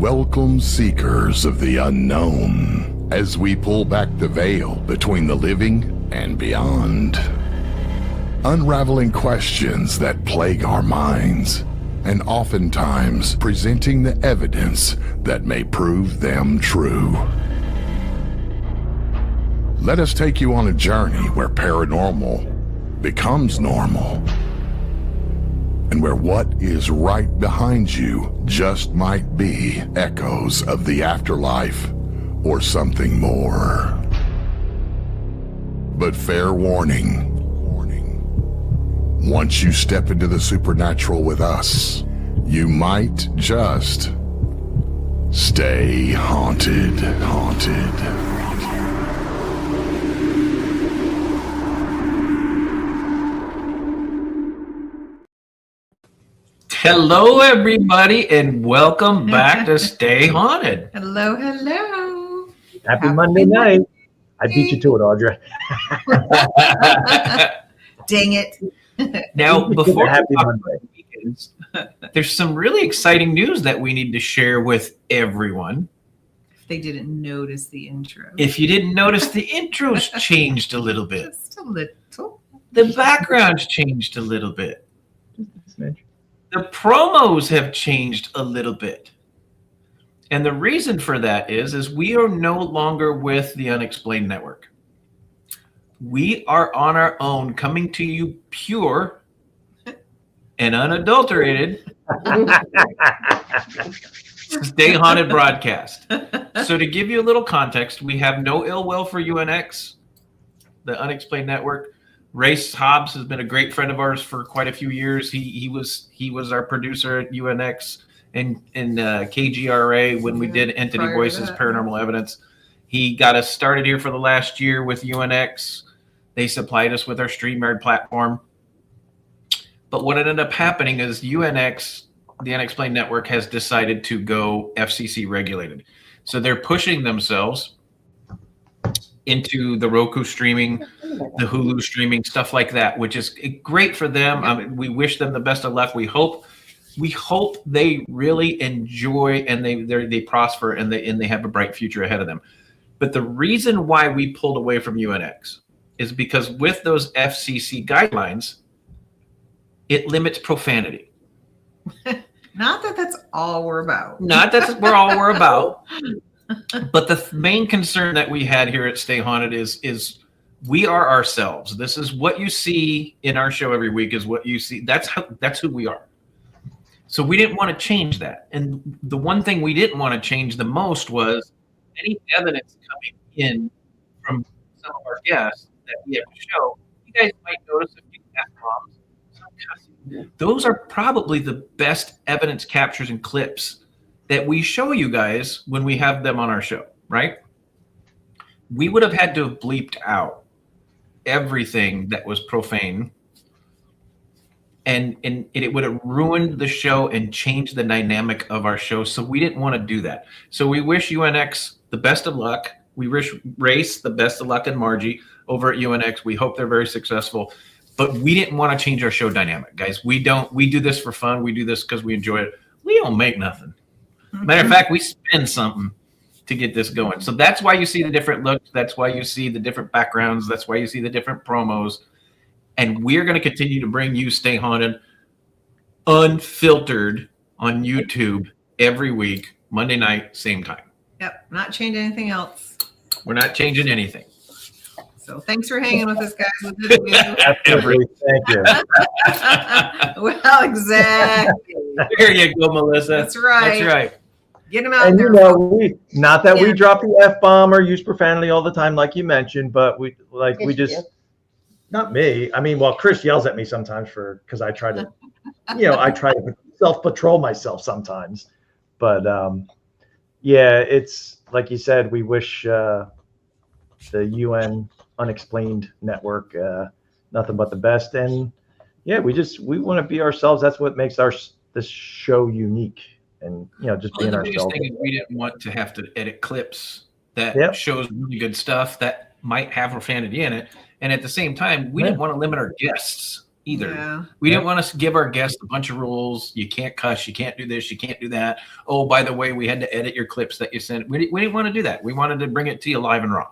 Welcome, seekers of the unknown, as we pull back the veil between the living and beyond. Unraveling questions that plague our minds, and oftentimes presenting the evidence that may prove them true. Let us take you on a journey where paranormal becomes normal, and where what is right behind you just might be echoes of the afterlife or something more. But fair warning, once you step into the supernatural with us, you might just stay haunted. Hello, everybody, and welcome back to Stay Haunted. Hello. Happy Monday night. I beat you to it, Audra. Dang it. Now, before Happy we talk Monday. about weekends, there's some really exciting news that we need to share with everyone. If they didn't notice the intro. If you didn't notice, the intro's changed a little bit. Just a little. The background's changed a little bit. Smidge. The promos have changed a little bit. And the reason for that is we are no longer with the Unexplained Network. We are on our own, coming to you pure and unadulterated Stay Haunted broadcast. So to give you a little context, we have no ill will for UNX, the Unexplained Network. Race Hobbs has been a great friend of ours for quite a few years. He was our producer at UNX and KGRA when we did Entity Voices, Paranormal Evidence. He got us started here for the last year with UNX. They supplied us with our StreamYard platform. But what ended up happening is UNX, the Unexplained Network, has decided to go FCC regulated. So they're pushing themselves into the Roku streaming, the Hulu streaming, stuff like that, which is great for them. We wish them the best of luck. We hope they really enjoy and they prosper and they have a bright future ahead of them. But the reason why we pulled away from UNX is because with those FCC guidelines, it limits profanity. Not that that's all we're about. Not that's all we're about. But the main concern that we had here at Stay Haunted is we are ourselves. This is what you see in our show every week is what you see. That's who we are. So we didn't want to change that. And the one thing we didn't want to change the most was any evidence coming in from some of our guests that we have to show. You guys might notice a few F-bombs, some cussing. Those are probably the best evidence captures and clips that we show you guys when we have them on our show, right? We would have had to have bleeped out everything that was profane, and it would have ruined the show and changed the dynamic of our show. So we didn't want to do that. So we wish UNX the best of luck. We wish Race the best of luck and Margie over at UNX. We hope they're very successful. But we didn't want to change our show dynamic, guys. We do this for fun. We do this because we enjoy it. We don't make nothing. Matter of fact, we spend something to get this going. So that's why you see the different looks. That's why you see the different backgrounds. That's why you see the different promos. And we're going to continue to bring you Stay Haunted unfiltered on YouTube every week, Monday night, same time. Yep, not change anything else. We're not changing anything. So thanks for hanging with us, guys. With this Absolutely. Thank you. well, exactly. There you go, Melissa. That's right. That's right. Get them out And there. you know, we drop the F-bomb or use profanity all the time, like you mentioned, but not me. I mean, well, Chris yells at me sometimes because I try to, I try to self-patrol myself sometimes. But yeah, it's like you said, we wish the UN Unexplained Network nothing but the best. And yeah, we want to be ourselves. That's what makes this show unique. And just being the ourselves. biggest thing is we didn't want to have to edit clips that shows really good stuff that might have profanity in it. And at the same time, we didn't want to limit our guests. either. Yeah. We didn't want to give our guests a bunch of rules. You can't cuss. You can't do this. You can't do that. Oh, by the way, we had to edit your clips that you sent. We didn't want to do that. We wanted to bring it to you live and raw.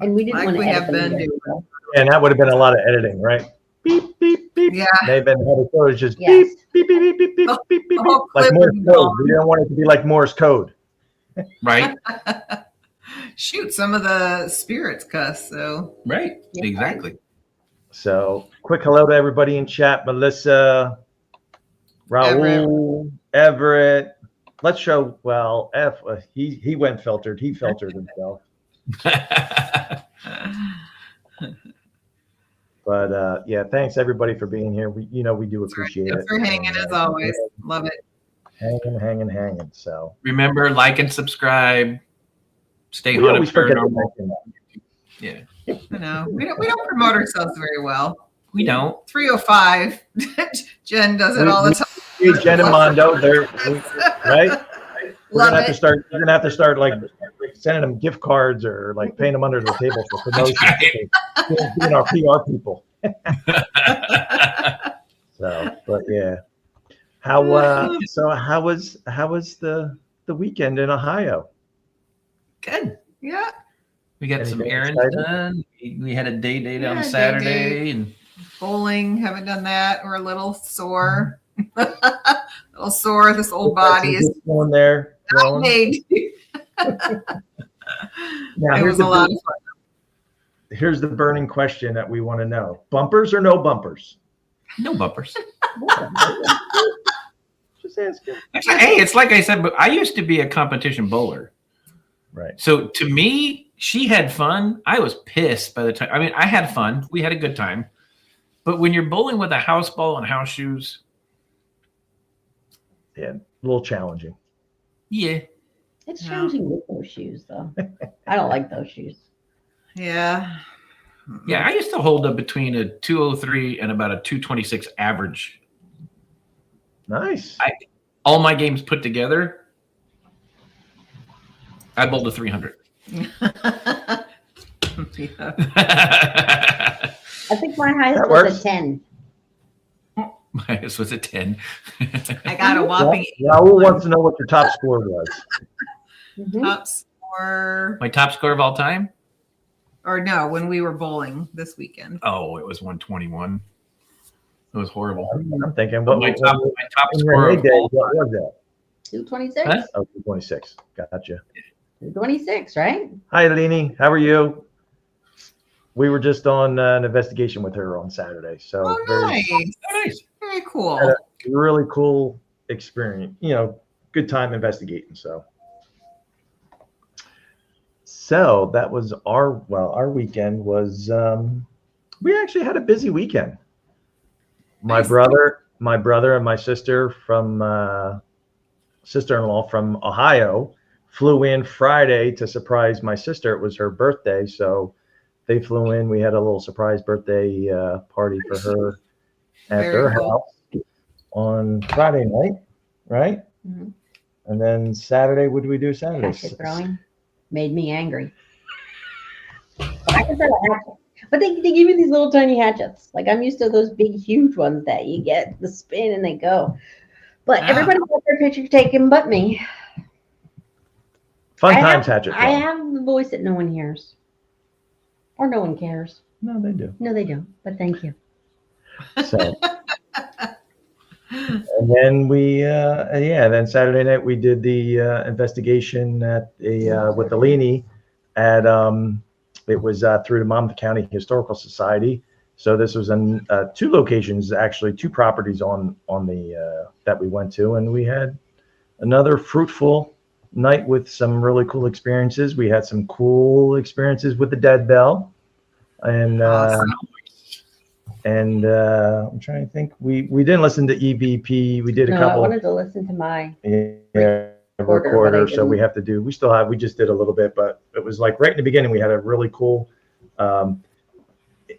And we didn't Like want to we edit have them been either, doing. so. And that would have been a lot of editing, right? Beep, beep, beep. Yeah. They've been had it just Yes. beep, beep, beep, beep, beep, The beep, beep, beep. whole Like clip Morse would be code. gone. We didn't want it to be like Morse code. Right? Shoot, some of the spirits cuss. So Right. Yeah. Exactly. So quick hello to everybody in chat. Melissa, Raul, Everett. Let's show, well, he went filtered. He filtered himself. But yeah, thanks everybody for being here. We do appreciate thanks it. for hanging as always. Love it. Hanging. So Remember, like and subscribe. Stay we haunted always forget to paranormal. mention that. Yeah. I know we don't promote ourselves very well. We don't. 305. Jen does it all the time. Hey, Jen and Mondo, right? We're Love gonna have to it. start. You're gonna have to start like sending them gift cards or like paying them under the table for promotion. Being our PR people. So, but yeah, how was the weekend in Ohio? Good. Yeah. We got some Anything errands exciting? done. We had a day Yeah, on day Saturday, and Bowling, haven't done that. We're a little sore. Little sore. This old body is going there. not made. Now, It here's was a lot of fun. here's the burning question that we want to know: bumpers or no bumpers? no bumpers. Just asking. Actually, hey, it's like I said, but I used to be a competition bowler. Right. So to me, she had fun. I was pissed by the time. I mean, I had fun. We had a good time. But when you're bowling with a house ball and house shoes, Yeah, a little challenging. yeah. It's No. challenging with those shoes, though. I don't like those shoes. Yeah. Yeah, I used to hold up between a 203 and about a 226 average. Nice. All my games put together, I bowled a 300. Yeah. I think my highest That was Oh, works. a 10. This was a 10. I got a whopping Raul wants to know what your top score was. Mhm. top score. My top score of all time? Or no, when we were bowling this weekend. Oh, it was 121. It was horrible. I'm thinking, what My top in score your of heyday, all what time. was that? 226? Huh? Oh, 226. Gotcha. 226, right? Hi, Leanie. How are you? We were just on an investigation with her on Saturday. So Oh, nice. Oh, nice. Very cool. Had a really cool experience. Good time investigating. So that was our weekend was, we actually had a busy weekend. My Nice. brother and my sister sister-in-law from Ohio flew in Friday to surprise my sister. It was her birthday. So they flew in. We had a little surprise birthday party for her at Very their cool. house on Friday night, right? Mhm. And then Saturday, what did we do Saturday? Hatchet throwing made me angry. But I can throw a hatchet. But they give you these little tiny hatchets. Like I'm used to those big, huge ones that you get the spin and they go. But Ah. everybody got their picture taken but me. Fun I times, have- Hatchet. I have the voice that no one hears. Or no one cares. No, they do. No, they don't. But thank you. So, and then then Saturday night we did the investigation at with the Leanie at it was through the Monmouth County Historical Society. So this was in 2 locations, actually 2 properties on the that we went to, and we had another fruitful night with some really cool experiences. We had some cool experiences with the Dead Bell, and Awesome. I'm trying to think. We didn't listen to EVP. We did a No, I couple. wanted to listen to my Yeah, recorder, recorder. but I So we didn't. have to do. We just did a little bit, but it was like right in the beginning. We had a really cool.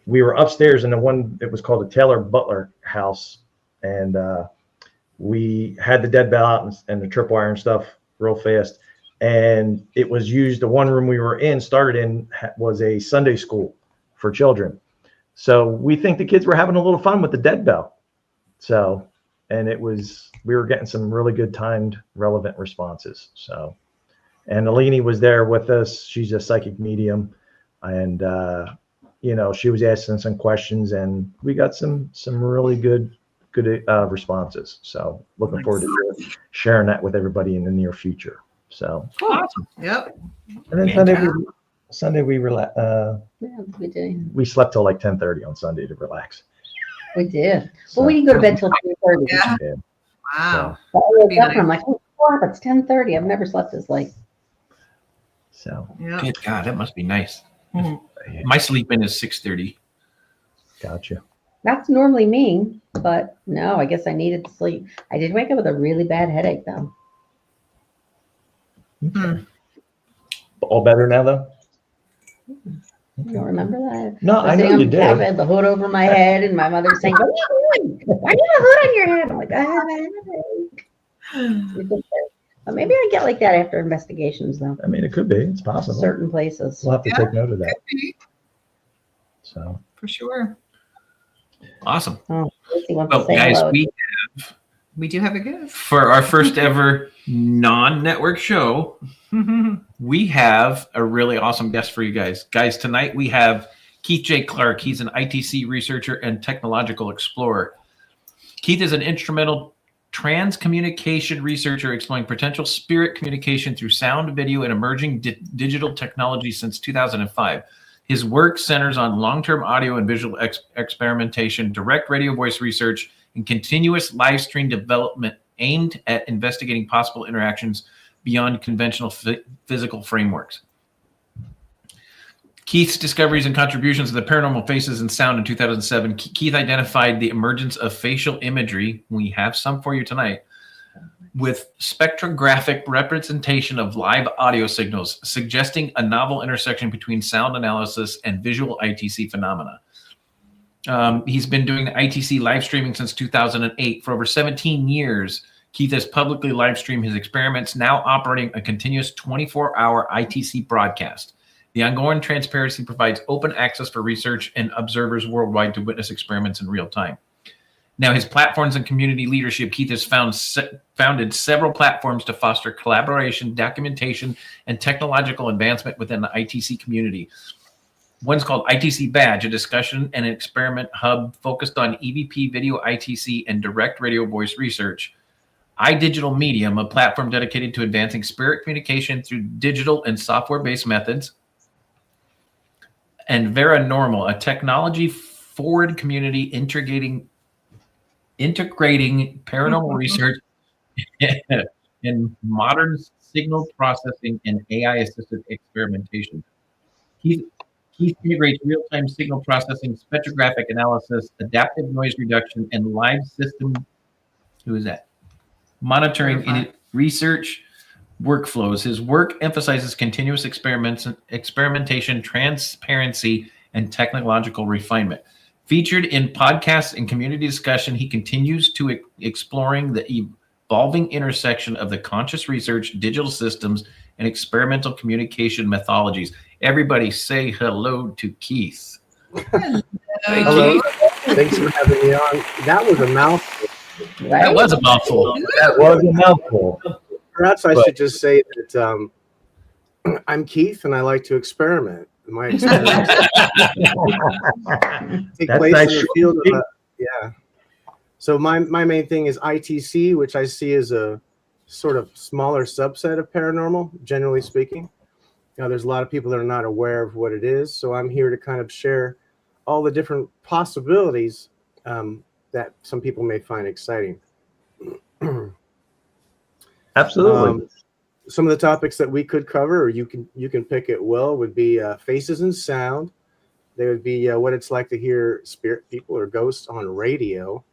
We were upstairs in the one. It was called the Taylor Butler House, and we had the Dead Bell out and the tripwire and stuff real fast. And it was used. The one room we were in started in was a Sunday school for children. So we think the kids were having a little fun with the dead bell. So, and we were getting some really good timed, relevant responses. So, and Alini was there with us. She's a psychic medium, and she was asking some questions, and we got some really good responses. So, looking forward to sharing that with everybody in the near future. So, Awesome. Yep. and then Sunday we we did. we slept till like 10:30 on Sunday to relax. We did. So, Well, we didn't go to bed till 3:30. Yeah. yeah. Wow. I woke Be up and I'm nice. like, oh, crap, it's 10:30. I've never slept this late. So, Yep. Good God, that must be nice. Mhm. My sleep in is 6:30. gotcha. That's normally me, but no, I guess I needed to sleep. I did wake up with a really bad headache though. Hmm. All better now, though? You don't remember that? No, I know sitting on you the did. couch, I had the hood over my head, and my mother was saying, "What are you doing? Why do you have a hood on your head?" I'm like, "I have a headache." But maybe I get like that after investigations, though. I mean, it could be. It's possible. Certain places. We'll have to Yeah. take note of that. Could be, So, for sure. Awesome. Oh, Lucy wants Well, to say guys, hello. We do have a gift. for our first ever non-network show, we have a really awesome guest for you guys. Guys, tonight we have Keith J. Clark. He's an ITC researcher and technological explorer. Keith is an instrumental transcommunication researcher exploring potential spirit communication through sound, video, and emerging digital technology since 2005. His work centers on long-term audio and visual experimentation, direct radio voice research, and continuous live stream development aimed at investigating possible interactions beyond conventional physical frameworks. Keith's discoveries and contributions to the paranormal faces and sound in 2007, Keith identified the emergence of facial imagery, we have some for you tonight, with spectrographic representation of live audio signals, suggesting a novel intersection between sound analysis and visual ITC phenomena. He's been doing the ITC live streaming since 2008. For over 17 years, Keith has publicly live streamed his experiments, now operating a continuous 24-hour ITC broadcast. The ongoing transparency provides open access for research and observers worldwide to witness experiments in real time. Now, his platforms and community leadership, Keith has founded several platforms to foster collaboration, documentation, and technological advancement within the ITC community. One's called ITC Badge, a discussion and an experiment hub focused on EVP, video ITC, and direct radio voice research. iDigital Medium, a platform dedicated to advancing spirit communication through digital and software-based methods. And Paranormal, a technology-forward community integrating paranormal research and modern signal processing and AI-assisted experimentation. Keith integrates real-time signal processing, spectrographic analysis, adaptive noise reduction, and live system monitoring in research workflows. His work emphasizes continuous experimentation, transparency, and technological refinement. Featured in podcasts and community discussion, he continues to exploring the evolving intersection of the conscious research, digital systems, and experimental communication methodologies. Everybody say hello to Keith. Hello. Thanks for having me on. That was a mouthful. That was a mouthful. that was a mouthful. Perhaps I should just say that I'm Keith and I like to experiment. My experiments take That's place nice. in the field of yeah. So my main thing is ITC, which I see as a sort of smaller subset of paranormal, generally speaking. Now, there's a lot of people that are not aware of what it is, so I'm here to kind of share all the different possibilities that some people may find exciting. Absolutely. Some of the topics that we could cover, or you can pick it well, would be faces and sound. There would be what it's like to hear spirit people or ghosts on radio.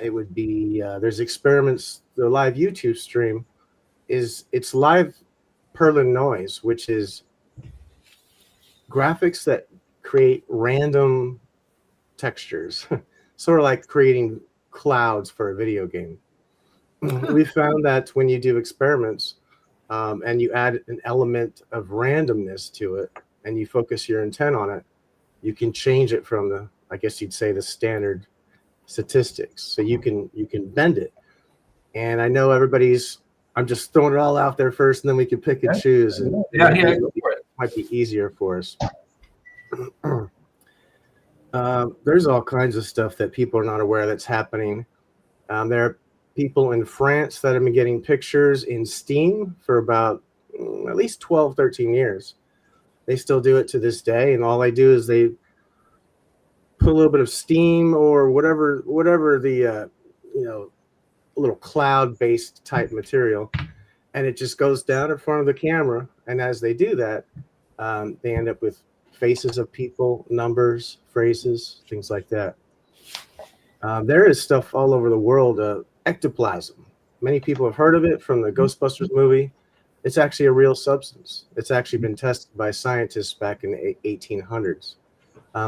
It would be there's experiments. The live YouTube stream it's live Perlin noise, which is graphics that create random textures, sort of like creating clouds for a video game. We found that when you do experiments and you add an element of randomness to it and you focus your intent on it, you can change it from the, I guess you'd say, the standard statistics. So you can bend it. And I know I'm just throwing it all out there first, and then we can pick and choose. And it might be easier for us. There's all kinds of stuff that people are not aware that's happening. There are people in France that have been getting pictures in steam for about at least 12, 13 years. They still do it to this day, and all they do is they put a little bit of steam or whatever the a little cloud-based type material, and it just goes down in front of the camera. And as they do that, they end up with faces of people, numbers, phrases, things like that. There is stuff all over the world, ectoplasm. Many people have heard of it from the Ghostbusters movie. It's actually a real substance. It's actually been tested by scientists back in the 1800s.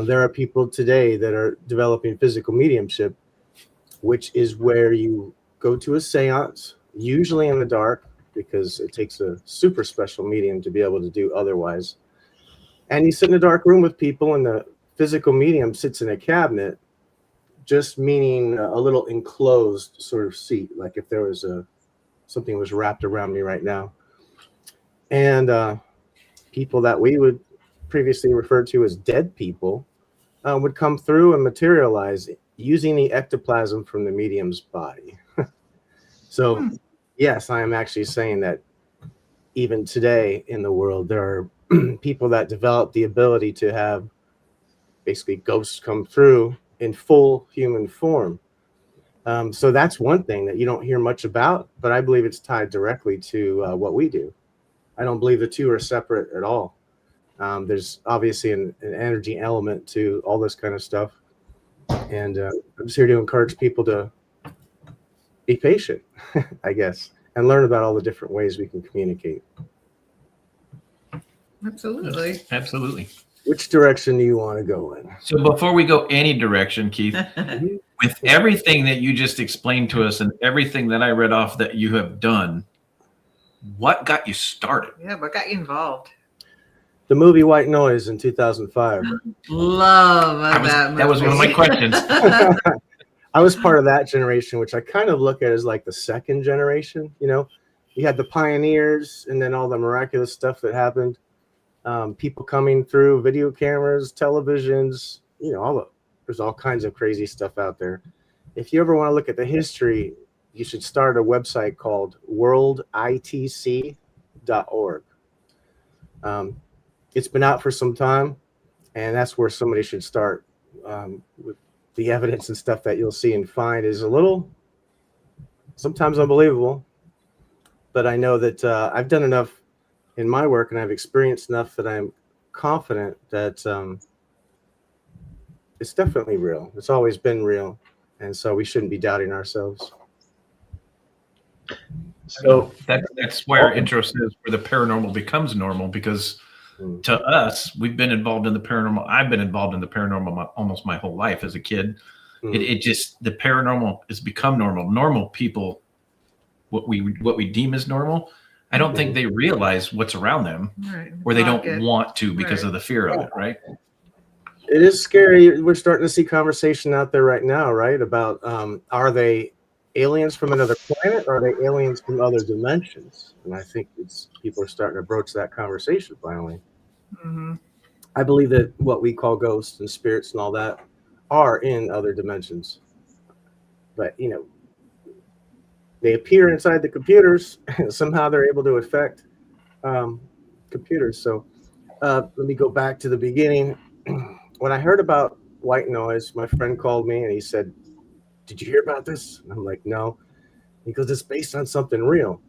There are people today that are developing physical mediumship, which is where you go to a seance, usually in the dark, because it takes a super special medium to be able to do otherwise. And you sit in a dark room with people, and the physical medium sits in a cabinet, just meaning a little enclosed sort of seat, like if there was something was wrapped around me right now. And people that we would previously refer to as dead people would come through and materialize using the ectoplasm from the medium's body. So, yes, I am actually saying that even today in the world, there are people that develop the ability to have basically ghosts come through in full human form. So that's one thing that you don't hear much about, but I believe it's tied directly to what we do. I don't believe the two are separate at all. There's obviously an energy element to all this kind of stuff. And I'm just here to encourage people to be patient, I guess, and learn about all the different ways we can communicate. Absolutely. Which direction do you want to go in? So before we go any direction, Keith, with everything that you just explained to us and everything that I read off that you have done, what got you started? Yeah, what got you involved? The movie White Noise in 2005. Love that movie. That was one of my questions. I was part of that generation, which I kind of look at as like the second generation. You know, you had the pioneers and then all the miraculous stuff that happened. People coming through video cameras, televisions, you know, there's all kinds of crazy stuff out there. If you ever want to look at the history, you should start a website called worlditc.org. It's been out for some time, and that's where somebody should start. With the evidence and stuff that you'll see and find is a little, sometimes unbelievable, but I know that I've done enough in my work and I've experienced enough that I'm confident that it's definitely real. It's always been real, and so we shouldn't be doubting ourselves. So that's why our intro says where the paranormal becomes normal, because to us, we've been involved in the paranormal. I've been involved in the paranormal almost my whole life as a kid. It just, the paranormal has become normal. Normal people, what we deem as normal, I don't think they realize what's around them, or they don't want to because of the fear of it, right? It is scary. We're starting to see conversation out there right now, right? About are they aliens from another planet, or are they aliens from other dimensions? And I think people are starting to broach that conversation finally. I believe that what we call ghosts and spirits and all that are in other dimensions, but you know, they appear inside the computers. Somehow they're able to affect computers. So let me go back to the beginning. When I heard about White Noise, my friend called me and he said, "Did you hear about this?" And I'm like, "No." He goes, "It's based on something real."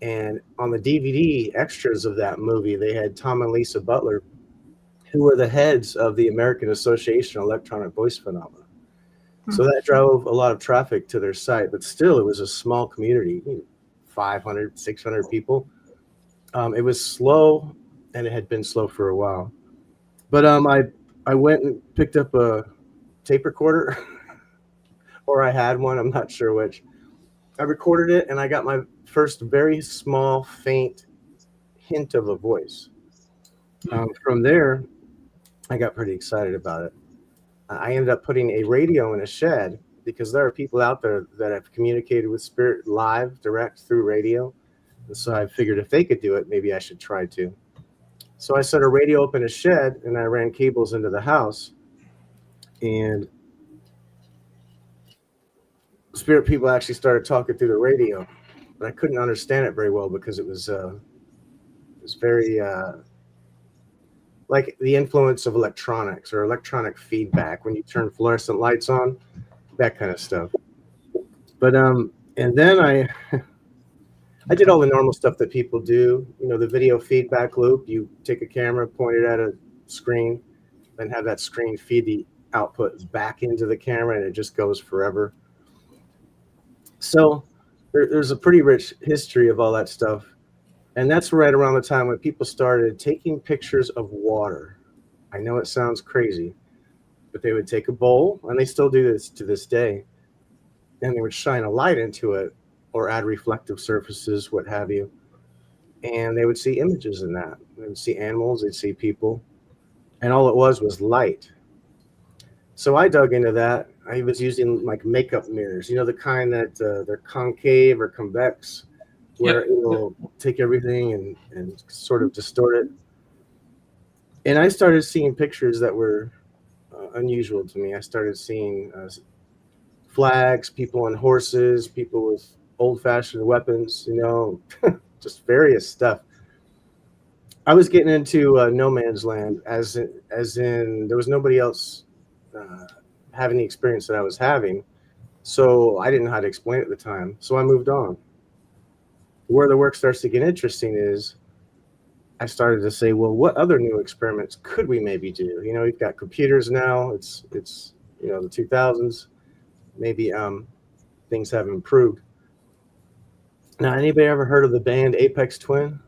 And on the DVD extras of that movie, they had Tom and Lisa Butler, who were the heads of the American Association of Electronic Voice Phenomena. So that drove a lot of traffic to their site, but still it was a small community, 500, 600 people. It was slow, and it had been slow for a while. But I went and picked up a tape recorder, or I had one, I'm not sure which. I recorded it, and I got my first very small, faint hint of a voice. From there, I got pretty excited about it. I ended up putting a radio in a shed because there are people out there that have communicated with spirit live, direct through radio. And so I figured if they could do it, maybe I should try to. So I set a radio up in a shed and I ran cables into the house. And spirit people actually started talking through the radio. But I couldn't understand it very well because it was very like the influence of electronics or electronic feedback when you turn fluorescent lights on, that kind of stuff. But and then I did all the normal stuff that people do, the video feedback loop. You take a camera, point it at a screen, then have that screen feed the output back into the camera, and it just goes forever. So there's a pretty rich history of all that stuff. And that's right around the time when people started taking pictures of water. I know it sounds crazy, but they would take a bowl, and they still do this to this day, and they would shine a light into it or add reflective surfaces, what have you. And they would see images in that. They would see animals, they'd see people, and all it was light. So I dug into that. I was using like makeup mirrors, the kind that they're concave or convex, where it'll take everything and sort of distort it. And I started seeing pictures that were unusual to me. I started seeing flags, people on horses, people with old-fashioned weapons, just various stuff. I was getting into no man's land, as in there was nobody else having the experience that I was having. So I didn't know how to explain it at the time. So I moved on. Where the work starts to get interesting is I started to say, well, what other new experiments could we maybe do? We've got computers now. It's the 2000s. Maybe things have improved. Now, anybody ever heard of the band Aphex Twin?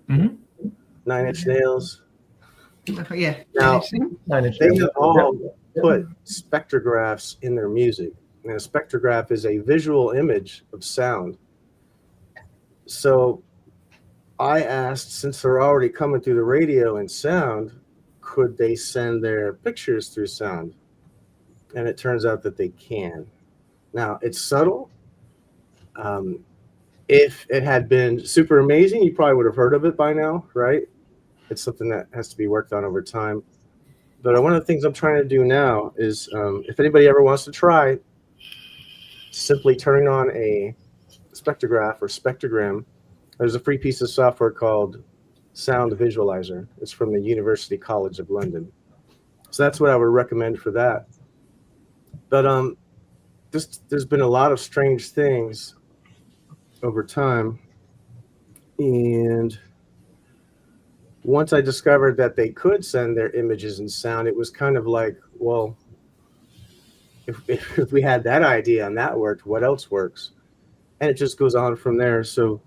Mm-hmm. 9 Inch Nails? Oh, yeah. Now, Nine Inch they Nails. have all put spectrographs in their music. And a spectrograph is a visual image of sound. So I asked, since they're already coming through the radio and sound, could they send their pictures through sound? And it turns out that they can. Now, it's subtle. If it had been super amazing, you probably would have heard of it by now, right? It's something that has to be worked on over time. But one of the things I'm trying to do now is, if anybody ever wants to try, simply turning on a spectrograph or spectrogram, there's a free piece of software called Sound Visualizer. It's from the University College of London. So that's what I would recommend for that. But there's been a lot of strange things over time. And once I discovered that they could send their images and sound, it was kind of like, well, if we had that idea and that worked, what else works? And it just goes on from there. So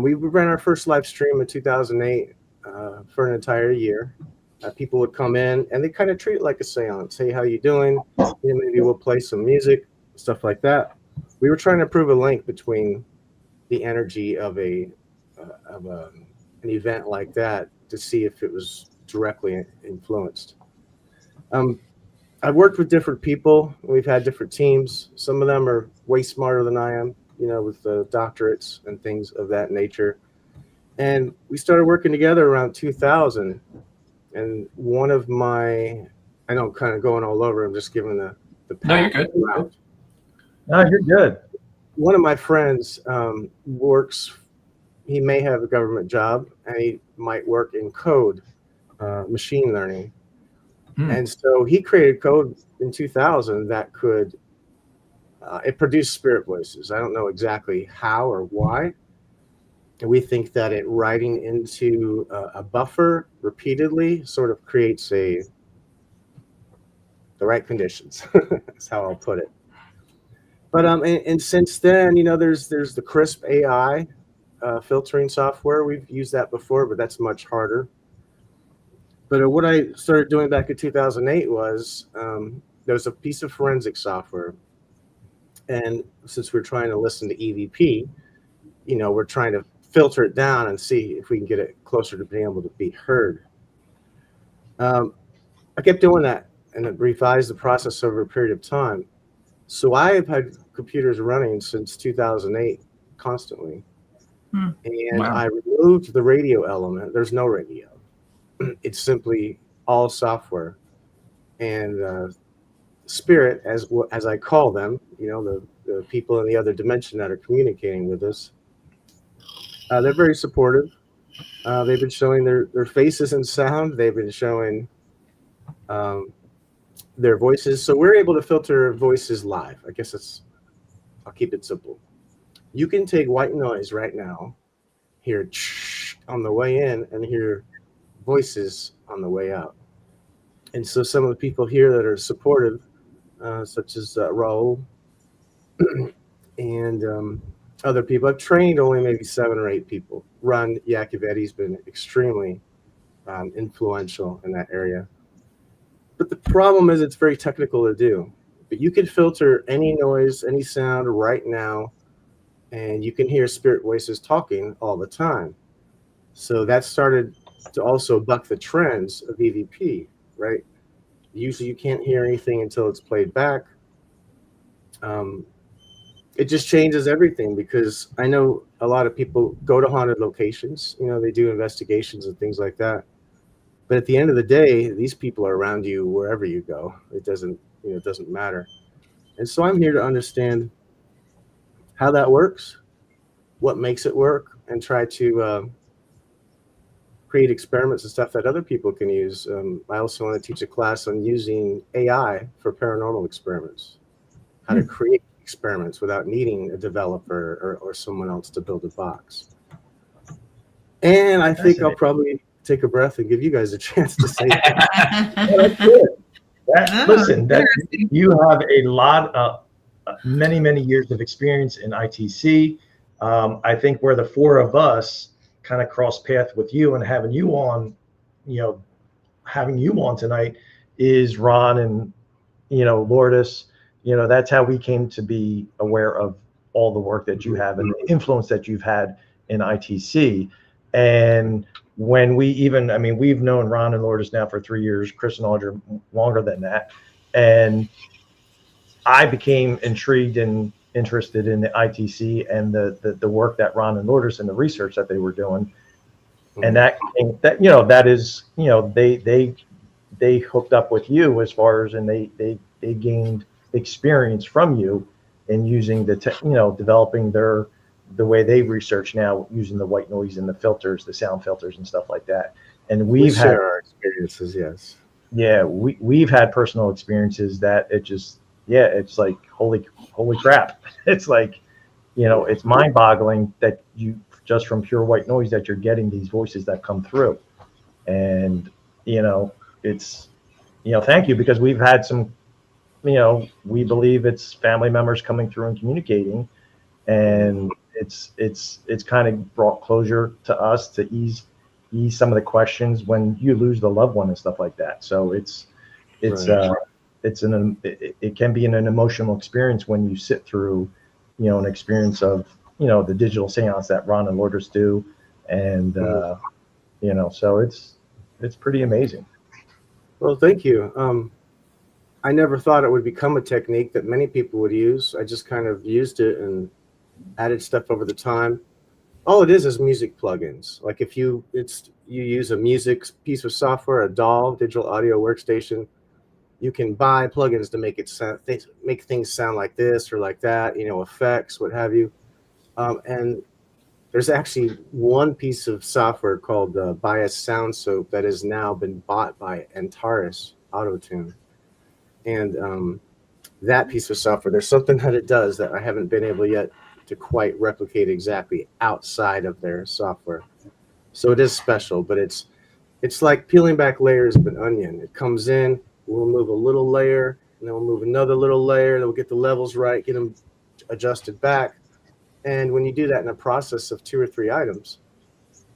we ran our first live stream in 2008 for an entire year. People would come in and they kind of treat it like a seance. Hey, how you doing? Maybe we'll play some music, stuff like that. We were trying to prove a link between the energy of an event like that to see if it was directly influenced. I've worked with different people. We've had different teams. Some of them are way smarter than I am, with doctorates and things of that nature. And we started working together around 2000. And one of my, I know I'm kind of going all over. I'm just giving the No, you're good. route. No, you're good. One of my friends works, he may have a government job, and he might work in code, machine learning. And so he created code in 2000 that could, it produced spirit voices. I don't know exactly how or why. And we think that it writing into a buffer repeatedly sort of creates the right conditions. That's how I'll put it. But and since then, there's the CRISP AI filtering software. We've used that before, but that's much harder. But what I started doing back in 2008 was there's a piece of forensic software. And since we're trying to listen to EVP, we're trying to filter it down and see if we can get it closer to being able to be heard. I kept doing that and it revised the process over a period of time. So I have had computers running since 2008 constantly. Hmm. And Wow. I removed the radio element. There's no radio. It's simply all software. And spirit, as I call them, the people in the other dimension that are communicating with us, they're very supportive. They've been showing their faces and sound. They've been showing um, their voices. So we're able to filter voices live. I guess I'll keep it simple. You can take white noise right now, hear on the way in, and hear voices on the way out. And so some of the people here that are supportive, such as Raul and other people, I've trained only maybe 7 or 8 people. Ron Yacovetti's been extremely influential in that area. But the problem is it's very technical to do. But you can filter any noise, any sound right now, and you can hear spirit voices talking all the time. So that started to also buck the trends of EVP, right? Usually you can't hear anything until it's played back. It just changes everything because I know a lot of people go to haunted locations, they do investigations and things like that. But at the end of the day, these people are around you wherever you go. It doesn't matter. And so I'm here to understand how that works, what makes it work, and try to create experiments and stuff that other people can use. I also want to teach a class on using AI for paranormal experiments, how to create experiments without needing a developer or someone else to build a box. And I think I'll probably take a breath and give you guys a chance to say that. That's good. Listen, Interesting. you have a lot of many years of experience in ITC. I think where the 4 of us kind of cross path with you and having you on tonight is Ron and Lourdes. That's how we came to be aware of all the work that you have and the influence that you've had in ITC. And when we've known Ron and Lourdes now for 3 years, Chris and Audra longer than that. And I became intrigued and interested in the ITC and the work that Ron and Lourdes and the research that they were doing. And that is, they hooked up with you as far as, and they gained experience from you in using developing the way they research now, using the white noise and the filters, the sound filters and stuff like that. And we've had our experiences, yes. Yeah, we've had personal experiences that it's like holy crap. It's like, it's mind boggling that you just from pure white noise that you're getting these voices that come through. And, it's, thank you, because we've had some, we believe it's family members coming through and communicating, and it's kind of brought closure to us to ease some of the questions when you lose the loved one and stuff like that. So it can be an emotional experience when you sit through, an experience of, the digital seance that Ron and Lourdes do. And, so it's pretty amazing. Well, thank you. I never thought it would become a technique that many people would use. I just kind of used it and added stuff over the time. All it is music plugins. Like if you use a music piece of software, a DAW, digital audio workstation, you can buy plugins to make make things sound like this or like that, effects, what have you. And there's actually one piece of software called Bias Sound Soap that has now been bought by Antares Autotune. And that piece of software, there's something that it does that I haven't been able yet to quite replicate exactly outside of their software. So it is special, but it's like peeling back layers of an onion. It comes in, we'll move a little layer, and then we'll move another little layer, then we'll get the levels right, get them adjusted back. And when you do that in a process of 2 or 3 items,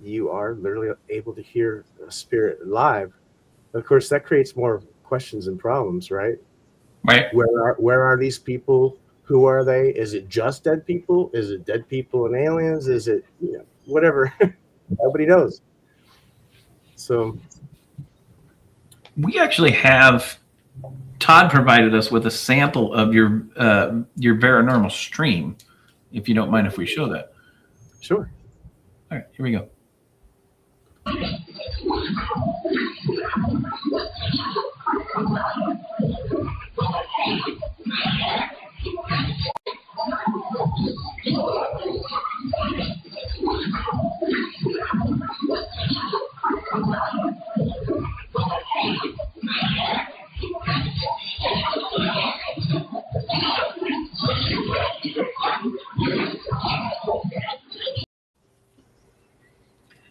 you are literally able to hear a spirit live. Of course, that creates more questions and problems, right? Right. Where are these people? Who are they? Is it just dead people? Is it dead people and aliens? Is it, whatever? Nobody knows. So We actually have Todd provided us with a sample of your paranormal stream. If you don't mind, if we show that. Sure. All right, here we go.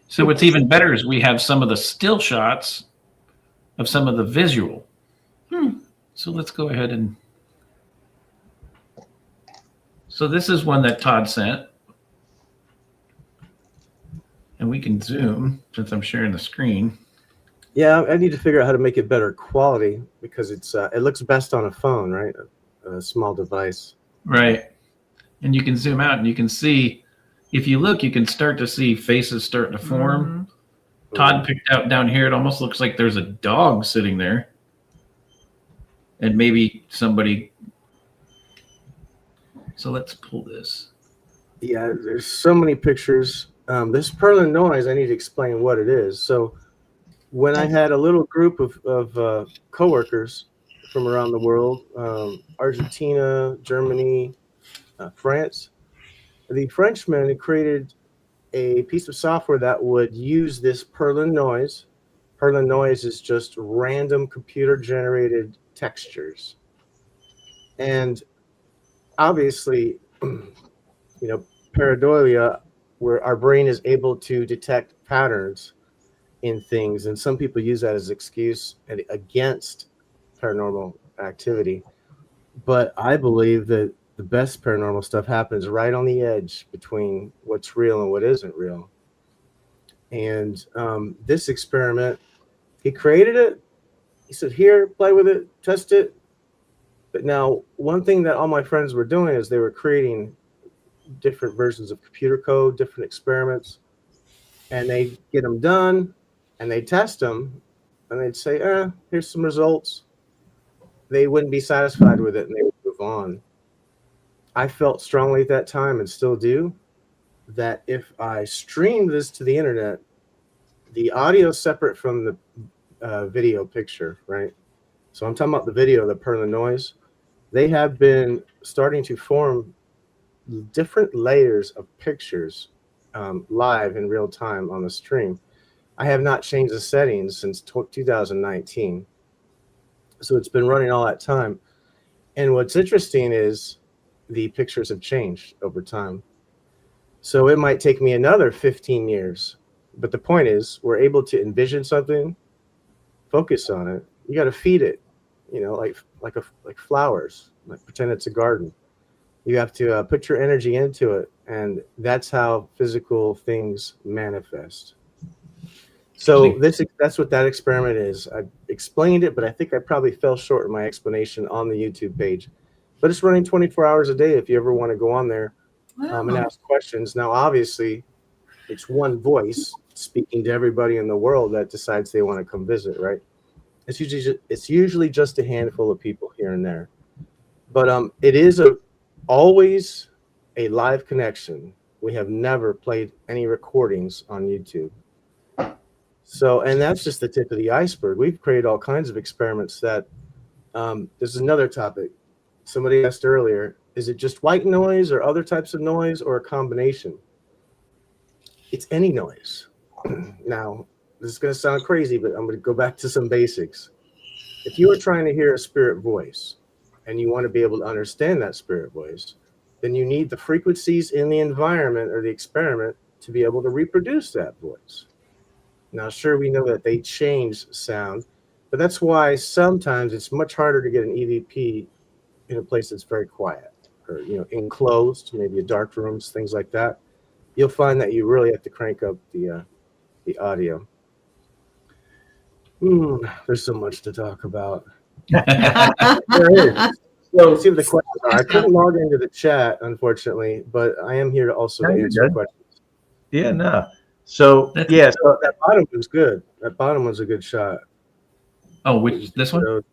So what's even better is we have some of the still shots of some of the visual. So let's go ahead and. So this is one that Todd sent. And we can zoom since I'm sharing the screen. Yeah, I need to figure out how to make it better quality because it looks best on a phone, right? A small device. Right. And you can zoom out and you can see, if you look, you can start to see faces starting to form. Todd picked out down here, it almost looks like there's a dog sitting there. And maybe somebody. So let's pull this. Yeah, there's so many pictures. This Perlin noise, I need to explain what it is. So when I had a little group of coworkers from around the world, Argentina, Germany, France, the Frenchmen created a piece of software that would use this Perlin noise. Perlin noise is just random computer-generated textures. And obviously, pareidolia, where our brain is able to detect patterns in things, and some people use that as excuse against paranormal activity. But I believe that the best paranormal stuff happens right on the edge between what's real and what isn't real. And this experiment, he created it. He said, here, play with it, test it. But now, one thing that all my friends were doing is they were creating different versions of computer code, different experiments, and they get them done, and they test them, and they'd say, here's some results. They wouldn't be satisfied with it, and they would move on. I felt strongly at that time, and still do, that if I streamed this to the internet, the audio is separate from the video picture, right? So I'm talking about the video, the Perlin noise. They have been starting to form different layers of pictures live in real time on the stream. I have not changed the settings since 2019. So it's been running all that time. And what's interesting is the pictures have changed over time. So it might take me another 15 years. But the point is, we're able to envision something, focus on it. You got to feed it, like flowers, like pretend it's a garden. You have to put your energy into it, and that's how physical things manifest. So that's what that experiment is. I explained it, but I think I probably fell short in my explanation on the YouTube page. But it's running 24 hours a day if you ever want to go on there and ask questions. Now, obviously, it's one voice speaking to everybody in the world that decides they want to come visit, right? It's usually just a handful of people here and there. But it is always a live connection. We have never played any recordings on YouTube. So, and that's just the tip of the iceberg. We've created all kinds of experiments that, this is another topic. Somebody asked earlier, is it just white noise or other types of noise or a combination? It's any noise. Now, this is going to sound crazy, but I'm going to go back to some basics. If you are trying to hear a spirit voice and you want to be able to understand that spirit voice, then you need the frequencies in the environment or the experiment to be able to reproduce that voice. Now, sure, we know that they change sound, but that's why sometimes it's much harder to get an EVP in a place that's very quiet or, enclosed, maybe a dark rooms, things like that. You'll find that you really have to crank up the audio. There's so much to talk about. There is. So let's see what the questions are. I couldn't log into the chat, unfortunately, but I am here to also answer questions. Yeah, no. So So that bottom one's good. That bottom one's a good shot. Oh, which this one? The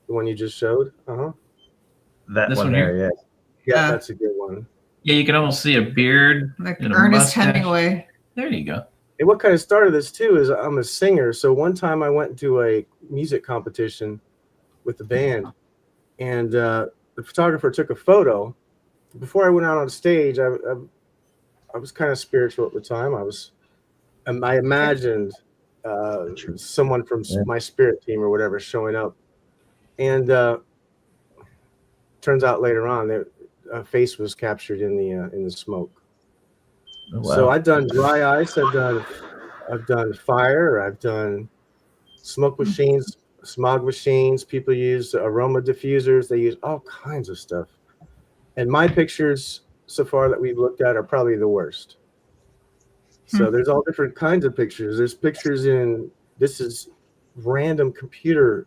one you just showed? That This one one there, here? yeah. Yeah, that's a good one. Yeah, you can almost see a beard. Like and a Ernest mustache. Hemingway. There you go. And what kind of started this too is I'm a singer. So one time I went to a music competition with the band, and the photographer took a photo. Before I went out on stage, I was kind of spiritual at the time. I imagined someone from my spirit team or whatever showing up, and turns out later on that a face was captured in the smoke. Oh, wow. So I've done dry ice, I've done fire, I've done smoke machines, smog machines. People use aroma diffusers. They use all kinds of stuff. And my pictures so far that we've looked at are probably the worst. So there's all different kinds of pictures. There's pictures this is random computer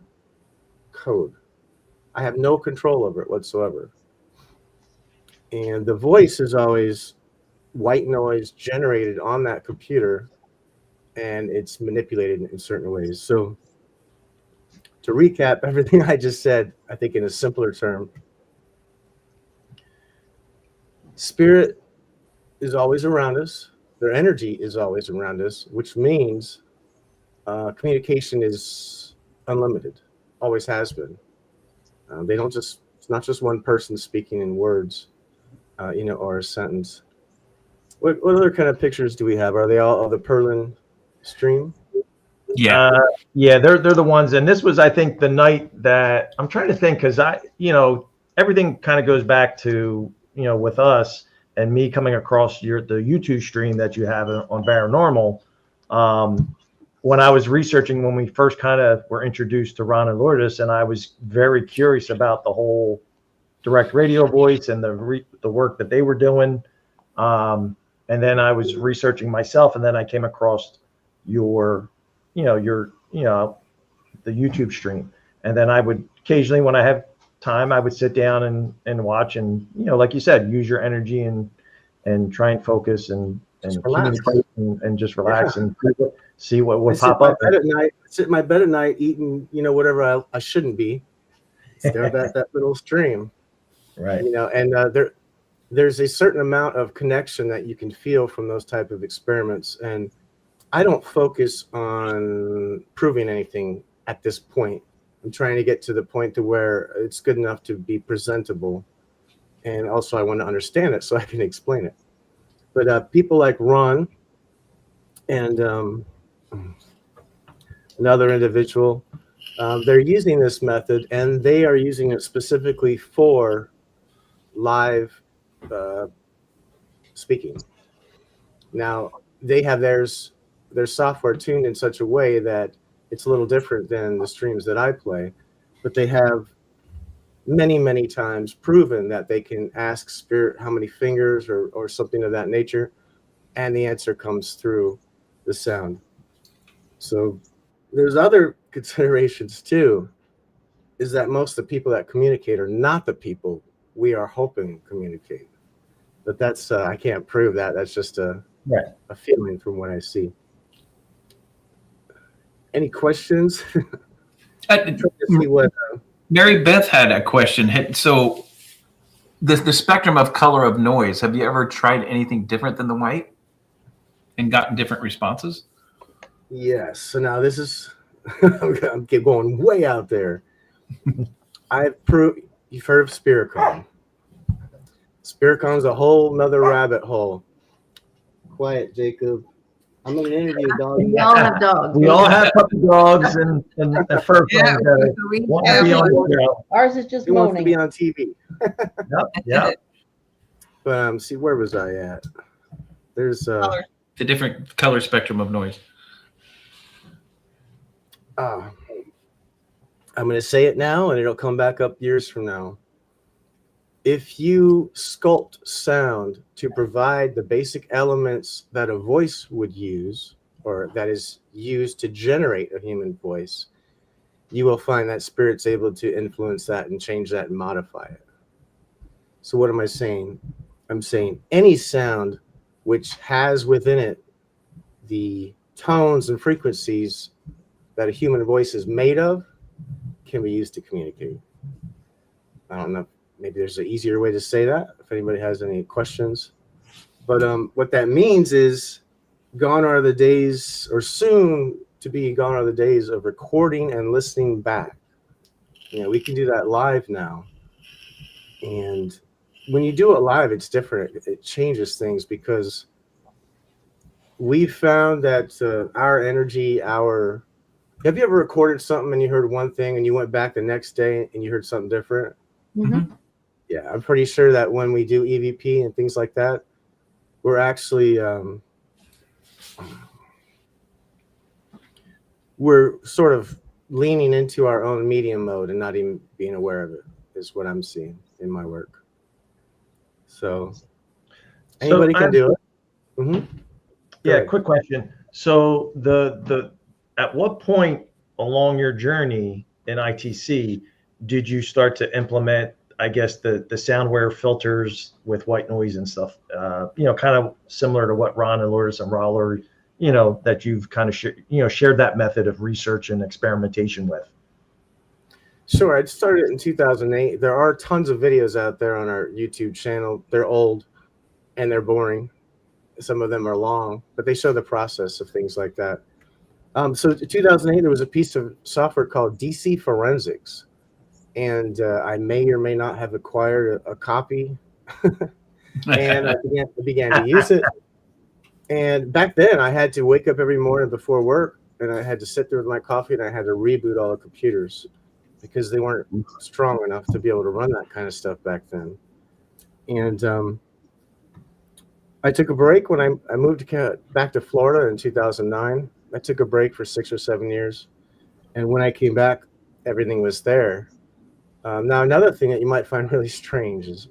code. I have no control over it whatsoever. And the voice is always white noise generated on that computer, and it's manipulated in certain ways. So to recap everything I just said, I think in a simpler term, spirit is always around us. Their energy is always around us, which means communication is unlimited, always has been. It's not just one person speaking in words, or a sentence. What other kind of pictures do we have? Are they all the Perlin stream? Yeah. Yeah, they're the ones. And this was, I think, the night that I'm trying to think, because everything kind of goes back to, with us and me coming across the YouTube stream that you have on Paranormal. When I was researching, when we first kind of were introduced to Ron and Lourdes, and I was very curious about the whole direct radio voice and the work that they were doing. And then I was researching myself, and then I came across your the YouTube stream. And then I would occasionally, when I have time, I would sit down and watch, and like you said, use your energy and try and focus and communicate and just relax and see what will pop up. I sit in my bed at night eating, whatever I shouldn't be. Stare at that little stream. Right. And there's a certain amount of connection that you can feel from those type of experiments. And I don't focus on proving anything at this point. I'm trying to get to the point to where it's good enough to be presentable. And also I want to understand it so I can explain it. But people like Ron and another individual, they're using this method, and they are using it specifically for live speaking. Now they have their software tuned in such a way that it's a little different than the streams that I play, but they have many times proven that they can ask spirit how many fingers or something of that nature, and the answer comes through the sound. So there's other considerations too, is that most of the people that communicate are not the people we are hoping communicate. But that's I can't prove that. That's just a feeling from what I see. Any questions? Mary Beth had a question. So the spectrum of color of noise, have you ever tried anything different than the white and gotten different responses? Yes. So now this is, I'm going way out there. You've heard of Spiricom. Spiricom's a whole nother rabbit hole. Quiet, Jacob. I'm going to interview a dog. We all have dogs. We all have puppy dogs and fur Yeah, coats we that want to be on the show. Ours is just He wants to moaning. be on TV. Yep. But see, where was I at? There's The different color spectrum of noise. I'm going to say it now, and it'll come back up years from now. If you sculpt sound to provide the basic elements that a voice would use, or that is used to generate a human voice, you will find that spirit's able to influence that and change that and modify it. So what am I saying? I'm saying any sound which has within it the tones and frequencies that a human voice is made of, can be used to communicate. I don't know. Maybe there's an easier way to say that. If anybody has any questions, but what that means is, gone are the days, or soon to be gone are the days of recording and listening back. We can do that live now, and when you do it live, it's different. It changes things because we found that our energy, have you ever recorded something and you heard one thing and you went back the next day and you heard something different? Mhm. Yeah, I'm pretty sure that when we do EVP and things like that, we're actually we're sort of leaning into our own medium mode and not even being aware of it, is what I'm seeing in my work. So anybody can do it. Mm-hmm. Yeah, quick question. So the at what point along your journey in ITC did you start to implement, I guess, the soundware filters with white noise and stuff? Kind of similar to what Ron and Lourdes and Raul, that you've kind of shared that method of research and experimentation with. Sure, I started in 2008. There are tons of videos out there on our YouTube channel. They're old and they're boring. Some of them are long, but they show the process of things like that. So in 2008, there was a piece of software called DC Forensics, and I may or may not have acquired a copy, and I began to use it. And back then, I had to wake up every morning before work, and I had to sit there with my coffee, and I had to reboot all the computers because they weren't strong enough to be able to run that kind of stuff back then. And I took a break when I moved back to Florida in 2009. I took a break for 6 or 7 years. And when I came back, everything was there. Now, another thing that you might find really strange is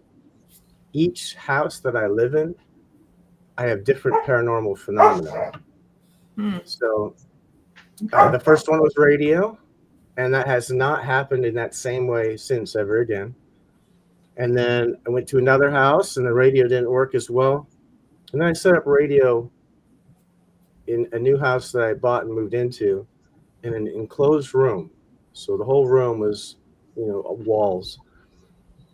each house that I live in, I have different paranormal phenomena. So the first one was radio, and that has not happened in that same way since ever again. And then I went to another house, and the radio didn't work as well. And then I set up radio in a new house that I bought and moved into in an enclosed room. So the whole room was, walls.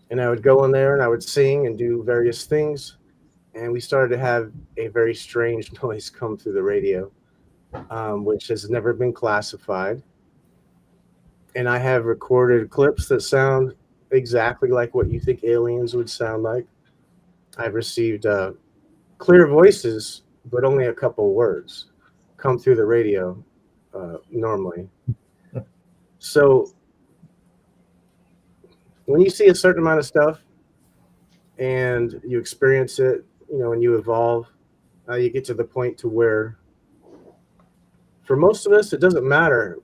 And I would go in there and I would sing and do various things. And we started to have a very strange noise come through the radio, which has never been classified. And I have recorded clips that sound exactly like what you think aliens would sound like. I've received clear voices, but only a couple words come through the radio normally. So when you see a certain amount of stuff and you experience it, and you evolve, you get to the point to where, for most of us, it doesn't matter.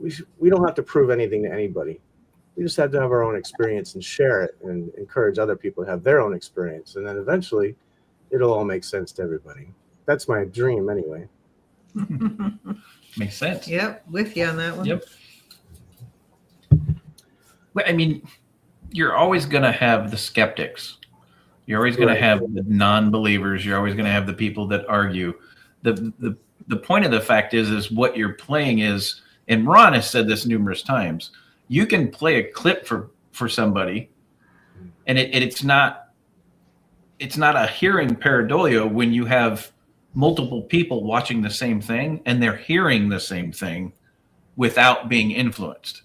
We don't have to prove anything to anybody. We just have to have our own experience and share it and encourage other people to have their own experience. And then eventually it'll all make sense to everybody. That's my dream anyway. Makes sense. Yep, with you on that one. Yep. Well, I mean, you're always going to have the skeptics. You're always going to have the non-believers. You're always going to have the people that argue. The point of the fact is what you're playing is, and Ron has said this numerous times, you can play a clip for somebody, and it's not a hearing pareidolia when you have multiple people watching the same thing and they're hearing the same thing without being influenced.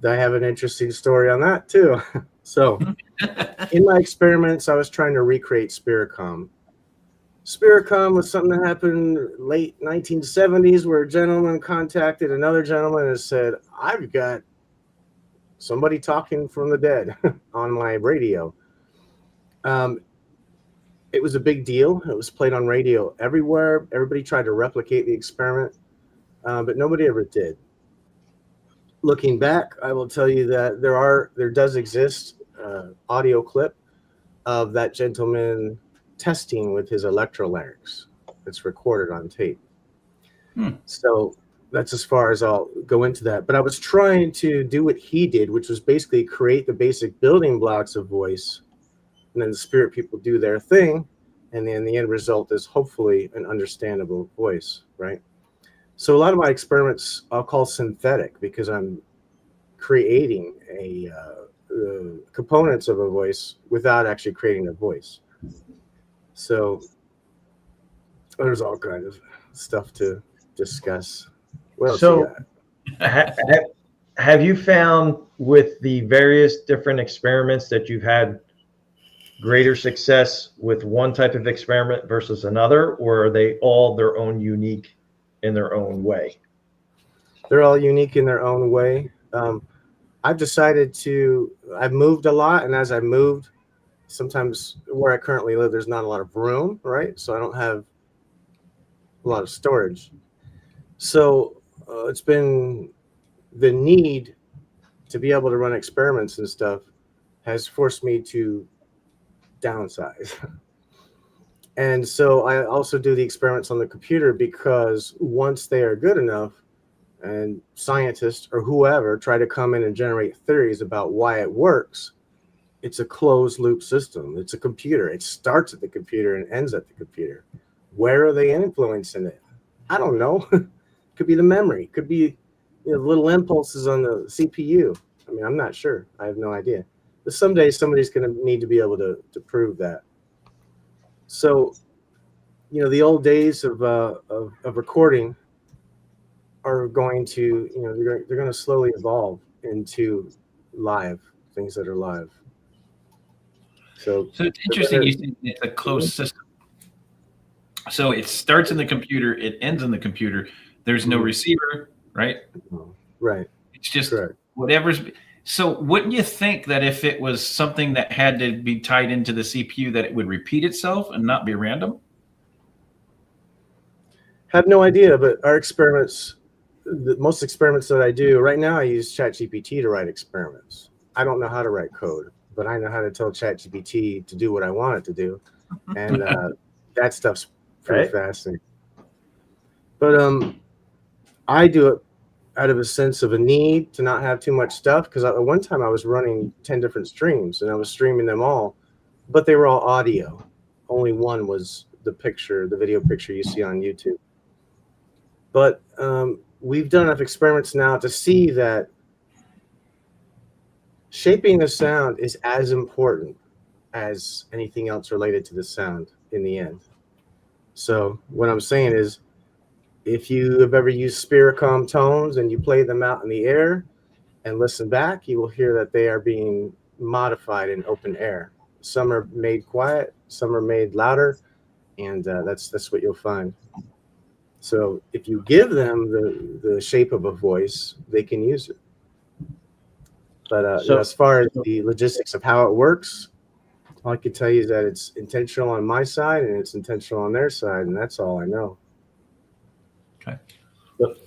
I have an interesting story on that too. So in my experiments, I was trying to recreate Spiricom. Spiricom was something that happened late 1970s where a gentleman contacted another gentleman and said, I've got somebody talking from the dead on my radio. It was a big deal. It was played on radio everywhere. Everybody tried to replicate the experiment, but nobody ever did. Looking back, I will tell you that there does exist audio clip of that gentleman testing with his electrolarynx. It's recorded on tape. So that's as far as I'll go into that. But I was trying to do what he did, which was basically create the basic building blocks of voice, and then the spirit people do their thing, and then the end result is hopefully an understandable voice, right? So a lot of my experiments I'll call synthetic because I'm creating components of a voice without actually creating a voice. So there's all kinds of stuff to discuss. What else you got? Have you found with the various different experiments that you've had greater success with one type of experiment versus another, or are they all their own unique in their own way? They're all unique in their own way. I've moved a lot, and as I moved, sometimes where I currently live, there's not a lot of room, right? So I don't have a lot of storage. So it's been the need to be able to run experiments and stuff has forced me to downsize. And so I also do the experiments on the computer because once they are good enough and scientists or whoever try to come in and generate theories about why it works, it's a closed loop system. It's a computer. It starts at the computer and ends at the computer. Where are they influencing it? I don't know. Could be the memory. Could be little impulses on the CPU. I mean, I'm not sure. I have no idea. But someday somebody's going to need to be able to prove that. So, the old days of recording are going to, they're going to slowly evolve into live things that are live. So it's interesting. You think it's a closed system. So it starts in the computer, it ends in the computer. There's no receiver, right? Right. It's just correct. Whatever's. So wouldn't you think that if it was something that had to be tied into the CPU, that it would repeat itself and not be random? Have no idea, but our experiments, most experiments that I do right now, I use ChatGPT to write experiments. I don't know how to write code, but I know how to tell ChatGPT to do what I want it to do, and that stuff's pretty fascinating. But I do it out of a sense of a need to not have too much stuff, because at one time I was running 10 different streams and I was streaming them all, but they were all audio. Only one was the video picture you see on YouTube. But we've done enough experiments now to see that shaping the sound is as important as anything else related to the sound in the end. So what I'm saying is, if you have ever used Spiricom tones and you play them out in the air and listen back, you will hear that they are being modified in open air. Some are made quiet, some are made louder, and that's what you'll find. So if you give them the shape of a voice, they can use it. But as far as the logistics of how it works, all I can tell you is that it's intentional on my side and it's intentional on their side, and that's all I know. Okay.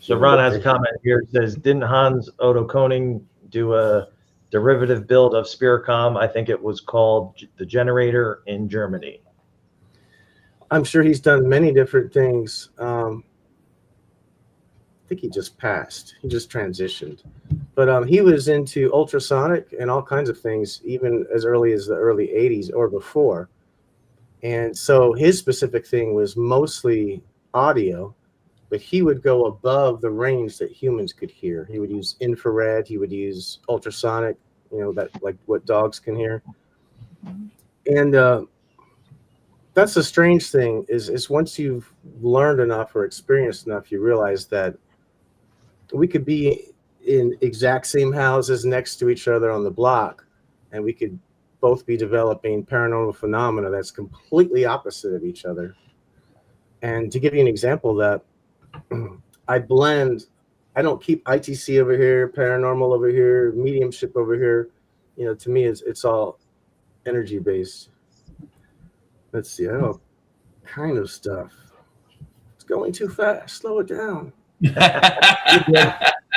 So Ron has a comment here. It says, didn't Hans Otto Koning do a derivative build of Spiricom? I think it was called the Generator in Germany. I'm sure he's done many different things. I think he just passed. He just transitioned. But he was into ultrasonic and all kinds of things, even as early as the early 80s or before. And so his specific thing was mostly audio, but he would go above the range that humans could hear. He would use infrared. He would use ultrasonic, that like what dogs can hear. And that's the strange thing is once you've learned enough or experienced enough, you realize that we could be in exact same houses next to each other on the block, and we could both be developing paranormal phenomena that's completely opposite of each other. And to give you an example of that, I don't keep ITC over here, paranormal over here, mediumship over here. To me, it's all energy based. Let's see, all kind of stuff. It's going too fast. Slow it down.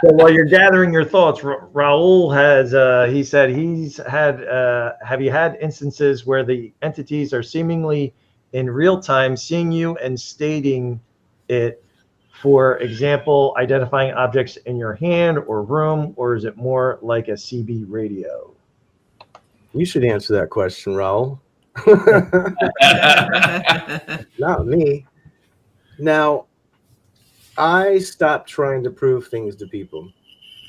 So while you're gathering your thoughts, Raul has, he said he's had, have you had instances where the entities are seemingly in real time seeing you and stating it? For example, identifying objects in your hand or room, or is it more like a CB radio? You should answer that question, Raul. Not me. Now, I stopped trying to prove things to people.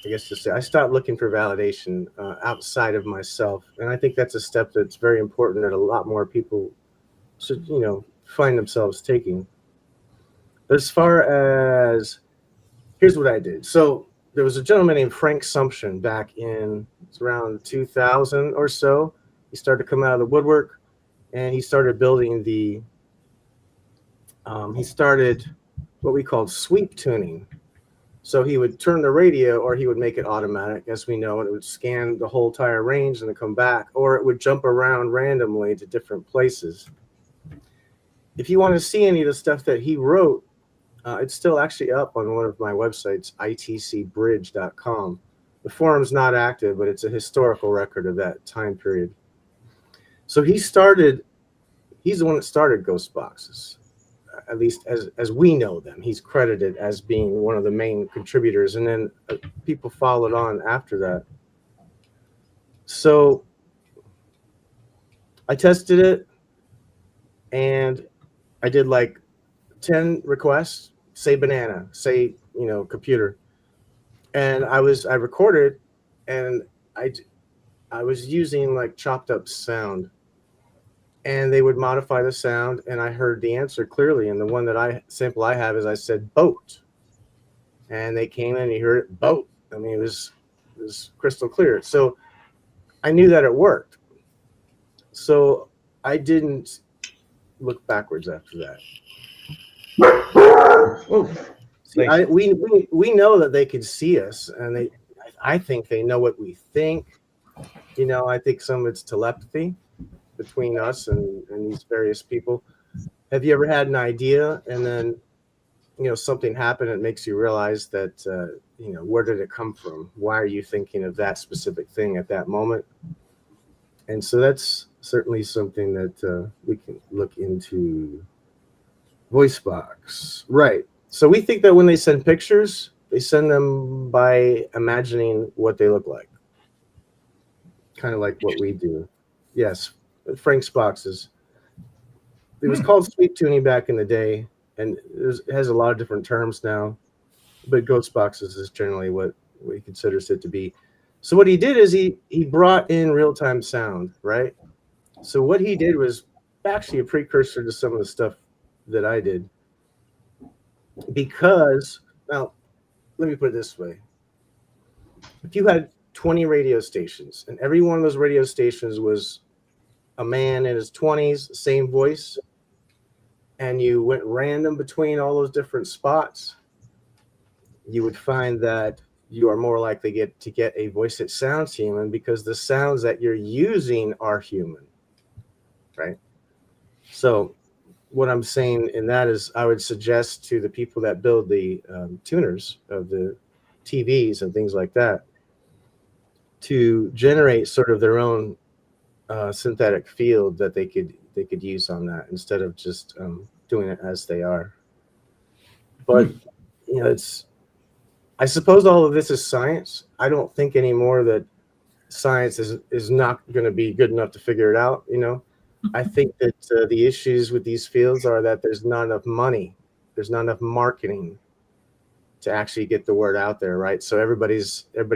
I guess to say, I stopped looking for validation outside of myself, and I think that's a step that's very important that a lot more people should, find themselves taking. As far as, here's what I did. So there was a gentleman named Frank Sumption back in, it's around 2000 or so. He started to come out of the woodwork, and he started building he started what we called sweep tuning. So he would turn the radio, or he would make it automatic, as we know, and it would scan the whole entire range and then come back, or it would jump around randomly to different places. If you want to see any of the stuff that he wrote, it's still actually up on one of my websites, itcbridge.com. The forum's not active, but it's a historical record of that time period. So he's the one that started ghost boxes, at least as we know them. He's credited as being one of the main contributors, and then people followed on after that. So I tested it, and I did like 10 requests, say banana, say, computer. And I recorded, and I was using like chopped up sound, and they would modify the sound, and I heard the answer clearly. And the one sample I have is, I said boat, and they came in and you heard it, boat. I mean, it was crystal clear. So I knew that it worked. So I didn't look backwards after that. See, we know that they could see us, and I think they know what we think. I think some of it's telepathy between us and these various people. Have you ever had an idea, and then something happened that makes you realize that where did it come from? Why are you thinking of that specific thing at that moment? And so that's certainly something that we can look into. Voice box, right? So we think that when they send pictures, they send them by imagining what they look like, kind of like what we do. Yes, Frank's boxes. It was called sweep tuning back in the day, and it has a lot of different terms now, but ghost boxes is generally what he considers it to be. So what he did is he brought in real-time sound, right? So what he did was actually a precursor to some of the stuff that I did, because, now let me put it this way. If you had 20 radio stations, and every one of those radio stations was a man in his 20s, same voice, and you went random between all those different spots, you would find that you are more likely to get a voice that sounds human, because the sounds that you're using are human, right? So what I'm saying in that is, I would suggest to the people that build the tuners of the TVs and things like that to generate sort of their own synthetic field that they could use on that, instead of just doing it as they are. But I suppose all of this is science. I don't think anymore that science is not going to be good enough to figure it out. I think that the issues with these fields are that there's not enough money, there's not enough marketing to actually get the word out there, right? So everybody's a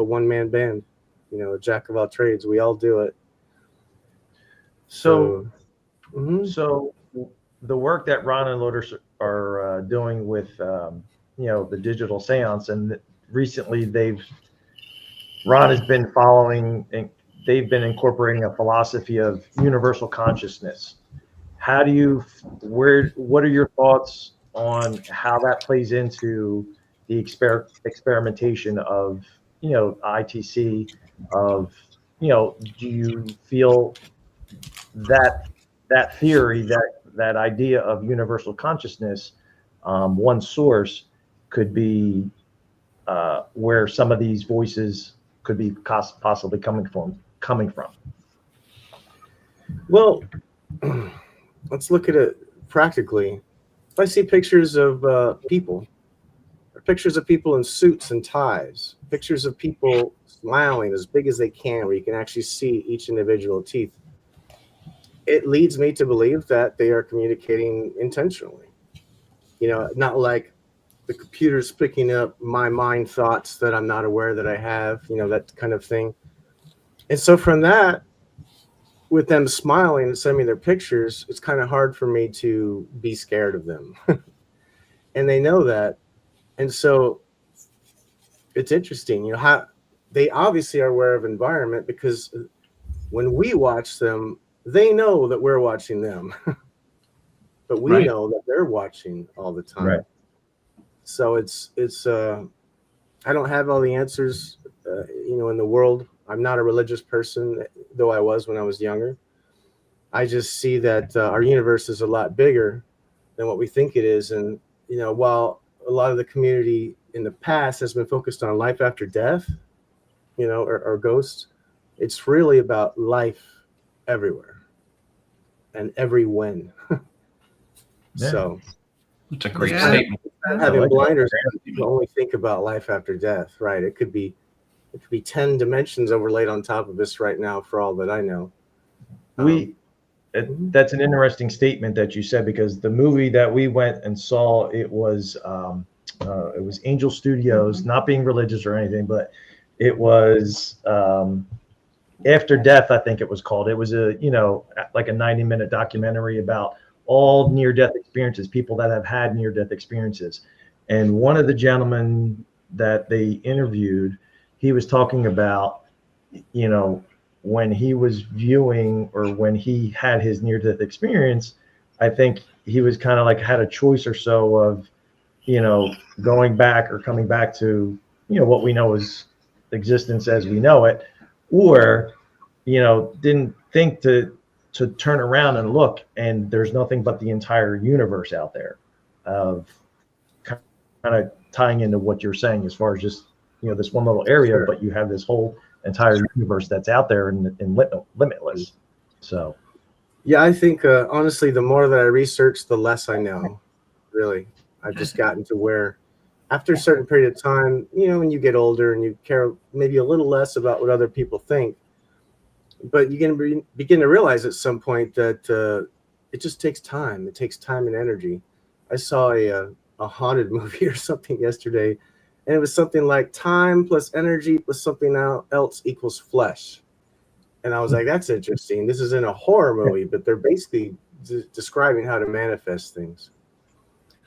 one-man band, a jack of all trades. We all do it. So the work that Ron and Lotus are doing with the digital seance, and recently Ron has been following, and they've been incorporating a philosophy of universal consciousness. What are your thoughts on how that plays into the experimentation of ITC, of do you feel that theory, that idea of universal consciousness, one source, could be where some of these voices could be possibly coming from? Well, let's look at it practically. If I see pictures of people, or pictures of people in suits and ties, pictures of people smiling as big as they can, where you can actually see each individual teeth, it leads me to believe that they are communicating intentionally. Not like the computer's picking up my mind thoughts that I'm not aware that I have, that kind of thing. And so from that, with them smiling and sending me their pictures, it's kind of hard for me to be scared of them. And they know that. And so it's interesting, how they obviously are aware of environment, because when we watch them, they know that we're watching them. But we Right. know that they're watching all the time. Right. So it's I don't have all the answers, in the world. I'm not a religious person, though I was when I was younger. I just see that our universe is a lot bigger than what we think it is. And, while a lot of the community in the past has been focused on life after death, or ghosts, it's really about life everywhere and every when. Yeah. So It's a great Yeah. statement. having like blinders, people only think about life after death, right? It could be 10 dimensions overlaid on top of us right now, for all that I know. That's an interesting statement that you said, because the movie that we went and saw, it was Angel Studios, not being religious or anything, but it was After Death, I think it was called. It was like a 90-minute documentary about all near-death experiences, people that have had near-death experiences. And one of the gentlemen that they interviewed, he was talking about, when he was viewing, or when he had his near-death experience, I think he was kind of like had a choice or so of, going back or coming back to, what we know as existence as we know it, or, didn't think to turn around and look, and there's nothing but the entire universe out there, of kind of tying into what you're saying as far as just, this one little area, Sure. but you have this whole entire universe that's out there and limitless. So Yeah, I think honestly, the more that I research, the less I know. Really, I've just gotten to where, after a certain period of time, when you get older and you care maybe a little less about what other people think, but you can begin to realize at some point that it just takes time. It takes time and energy. I saw a haunted movie or something yesterday, and it was something like time plus energy plus something else equals flesh. And I was like, that's interesting. This is in a horror movie, but they're basically describing how to manifest things.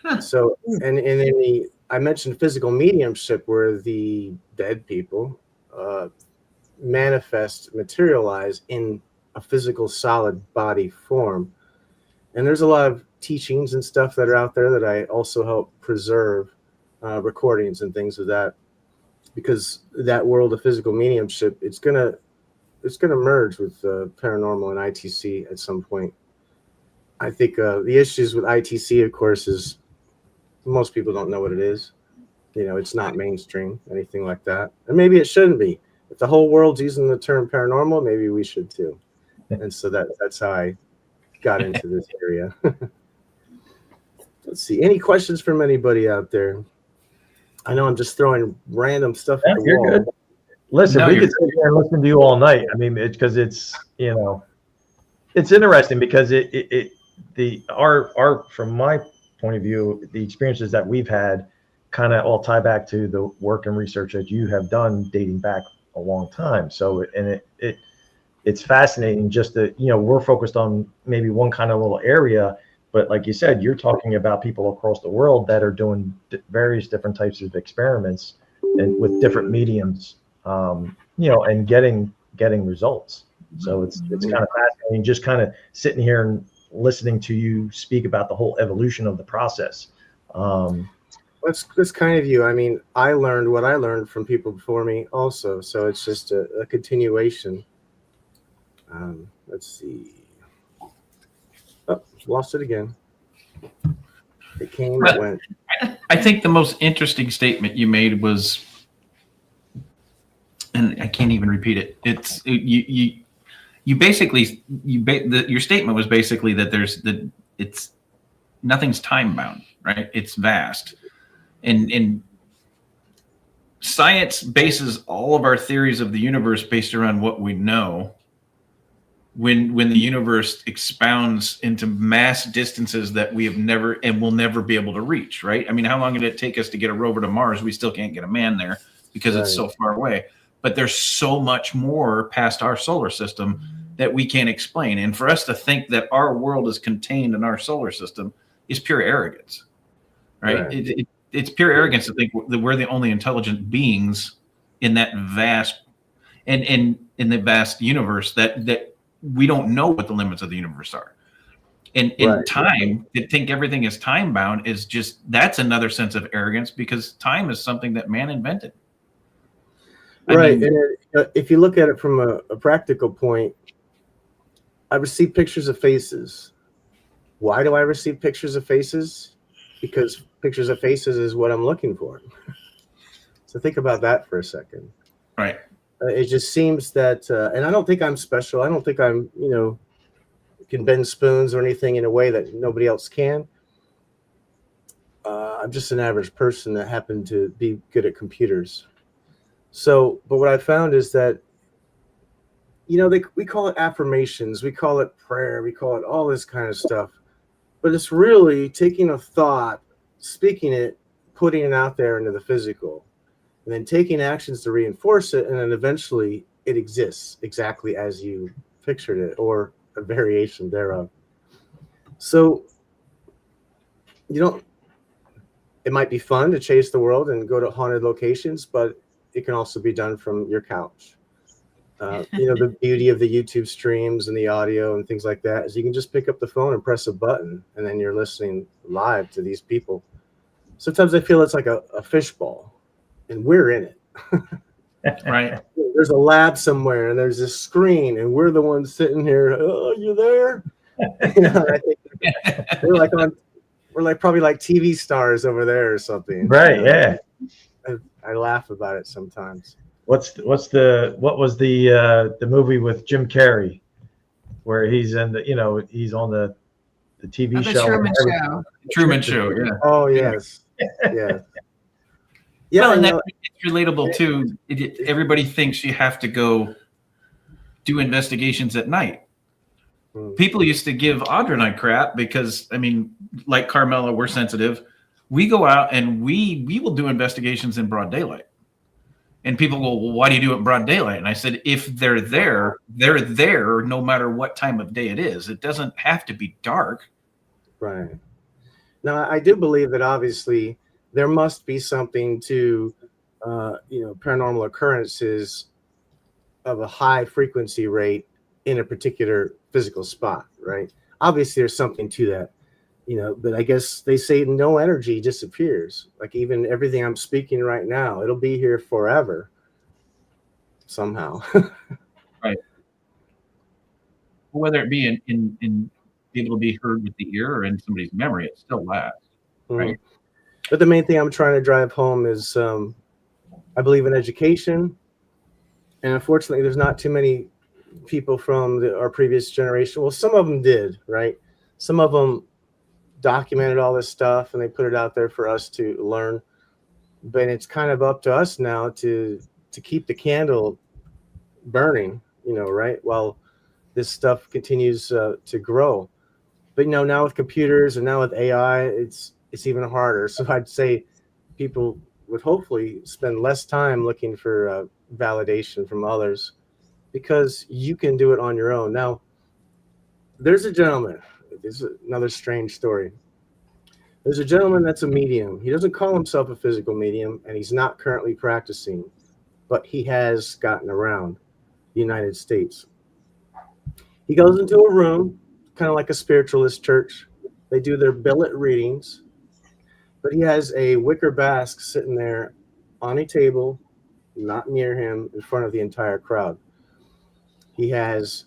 Huh. So, and then I mentioned physical mediumship, where the dead people materialize in a physical solid body form. And there's a lot of teachings and stuff that are out there that I also help preserve, recordings and things of that, because that world of physical mediumship, it's gonna merge with paranormal and ITC at some point. I think the issues with ITC, of course, is most people don't know what it is. It's not mainstream, anything like that. And maybe it shouldn't be. If the whole world's using the term paranormal, maybe we should too. And so that's how I got into this area. Let's see. Any questions from anybody out there? I know I'm just throwing random stuff at the you're wall. good. Listen, No, we you're could sit here and listen to you all night. I mean, it's because it's interesting, because our from my point of view, the experiences that we've had kind of all tie back to the work and research that you have done dating back a long time. So, and it's fascinating just that, we're focused on maybe one kind of little area, but like you said, you're talking about people across the world that are doing various different types of experiments and with different mediums, and getting results. So it's kind of fascinating, just kind of sitting here and listening to you speak about the whole evolution of the process. That's kind of you. I mean, I learned what I learned from people before me also. So it's just a continuation. Let's see. Oh, lost it again. It came, it went. I think the most interesting statement you made was, and I can't even repeat it. You basically your statement was basically that it's nothing's time bound, right? It's vast, and science bases all of our theories of the universe based around what we know. when the universe expounds into mass distances that we have never and will never be able to reach, right? I mean, how long did it take us to get a rover to Mars? We still can't get a man there because it's so far away. But there's so much more past our solar system that we can't explain. And for us to think that our world is contained in our solar system is pure arrogance, right? It's pure arrogance to think that we're the only intelligent beings in that vast and in the vast universe that we don't know what the limits of the universe are. And in time, to think everything is time bound is just, that's another sense of arrogance, because time is something that man invented. Right. And if you look at it from a practical point, I receive pictures of faces. Why do I receive pictures of faces? Because pictures of faces is what I'm looking for. So think about that for a second. Right. It just seems that, and I don't think I'm special. I don't think I'm, can bend spoons or anything in a way that nobody else can. I'm just an average person that happened to be good at computers. So, but what I found is that, we call it affirmations, we call it prayer, we call it all this kind of stuff. But it's really taking a thought, speaking it, putting it out there into the physical, and then taking actions to reinforce it, and then eventually it exists exactly as you pictured it, or a variation thereof. So, it might be fun to chase the world and go to haunted locations, but it can also be done from your couch. The beauty of the YouTube streams and the audio and things like that is you can just pick up the phone and press a button, and then you're listening live to these people. Sometimes I feel it's like a fishbowl, and we're in it. Right. There's a lab somewhere, and there's this screen, and we're the ones sitting here. Oh, you there? I think we're probably like TV stars over there or something. Right. Yeah. I laugh about it sometimes. What was the movie with Jim Carrey where he's in he's on the TV The show? Truman Show. Truman Show. Yeah. Oh yes. Yeah. Well, and it's relatable too. Everybody thinks you have to go do investigations at night. People used to give Audra and I crap because, like Carmela, we're sensitive. We go out and we will do investigations in broad daylight. And people go, well, why do you do it in broad daylight? And I said, if they're there no matter what time of day it is. It doesn't have to be dark. Right. Now, I do believe that obviously there must be something to, paranormal occurrences of a high frequency rate in a particular physical spot, right? Obviously, there's something to that, but I guess they say no energy disappears. Like even everything I'm speaking right now, it'll be here forever somehow. Right. Whether it be in able to be heard with the ear or in somebody's memory, it still lasts. Right. But the main thing I'm trying to drive home is I believe in education. And unfortunately, there's not too many people from our previous generation. Well, some of them did, right? Some of them documented all this stuff and they put it out there for us to learn. But it's kind of up to us now to keep the candle burning, right? While this stuff continues to grow. But now with computers and now with AI, it's even harder. So I'd say people would hopefully spend less time looking for validation from others, because you can do it on your own. Now, there's a gentleman. This is another strange story. There's a gentleman that's a medium. He doesn't call himself a physical medium, and he's not currently practicing, but he has gotten around the United States. He goes into a room, kind of like a spiritualist church. They do their billet readings, but he has a wicker basket sitting there on a table, not near him, in front of the entire crowd. He has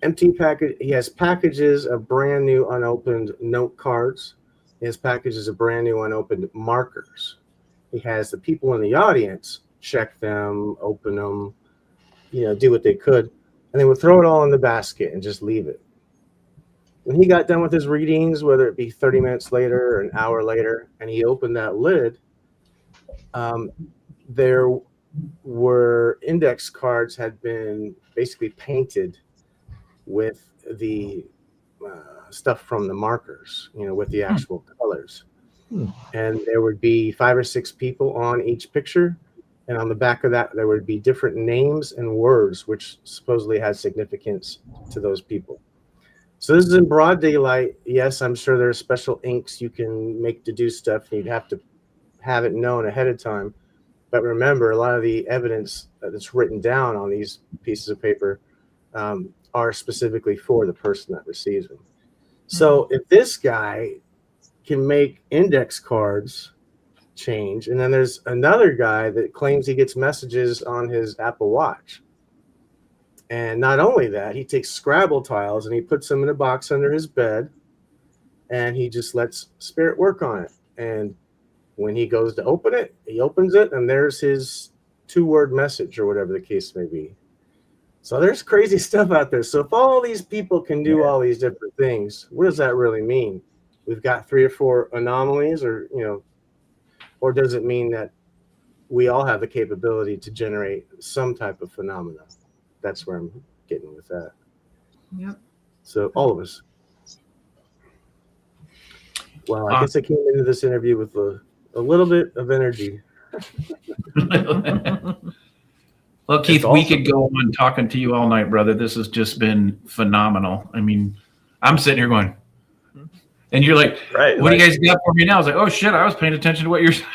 he has packages of brand new unopened note cards. He has packages of brand new unopened markers. He has the people in the audience check them, open them, do what they could, and they would throw it all in the basket and just leave it. When he got done with his readings, whether it be 30 minutes later or an hour later, and he opened that lid, there were index cards had been basically painted with the stuff from the markers, with the actual colors. And there would be 5 or 6 people on each picture. And on the back of that, there would be different names and words, which supposedly had significance to those people. So this is in broad daylight. Yes, I'm sure there are special inks you can make to do stuff. You'd have to have it known ahead of time. But remember, a lot of the evidence that's written down on these pieces of paper are specifically for the person that receives them. So if this guy can make index cards change, and then there's another guy that claims he gets messages on his Apple Watch. And not only that, he takes Scrabble tiles and he puts them in a box under his bed, and he just lets spirit work on it. And when he goes to open it, he opens it, and there's his 2-word message or whatever the case may be. So there's crazy stuff out there. So if all these people can do all these different things, what does that really mean? We've got 3 or 4 anomalies, or or does it mean that we all have the capability to generate some type of phenomena? That's where I'm getting with that. Yep. So all of us. Well, I guess I came into this interview with a little bit of energy. Well, Keith, awesome. We could go on talking to you all night, brother. This has just been phenomenal. I mean, I'm sitting here going, and you're like, Right. what do you guys got for me now? I was like, oh, shit, I was paying attention to what you're saying.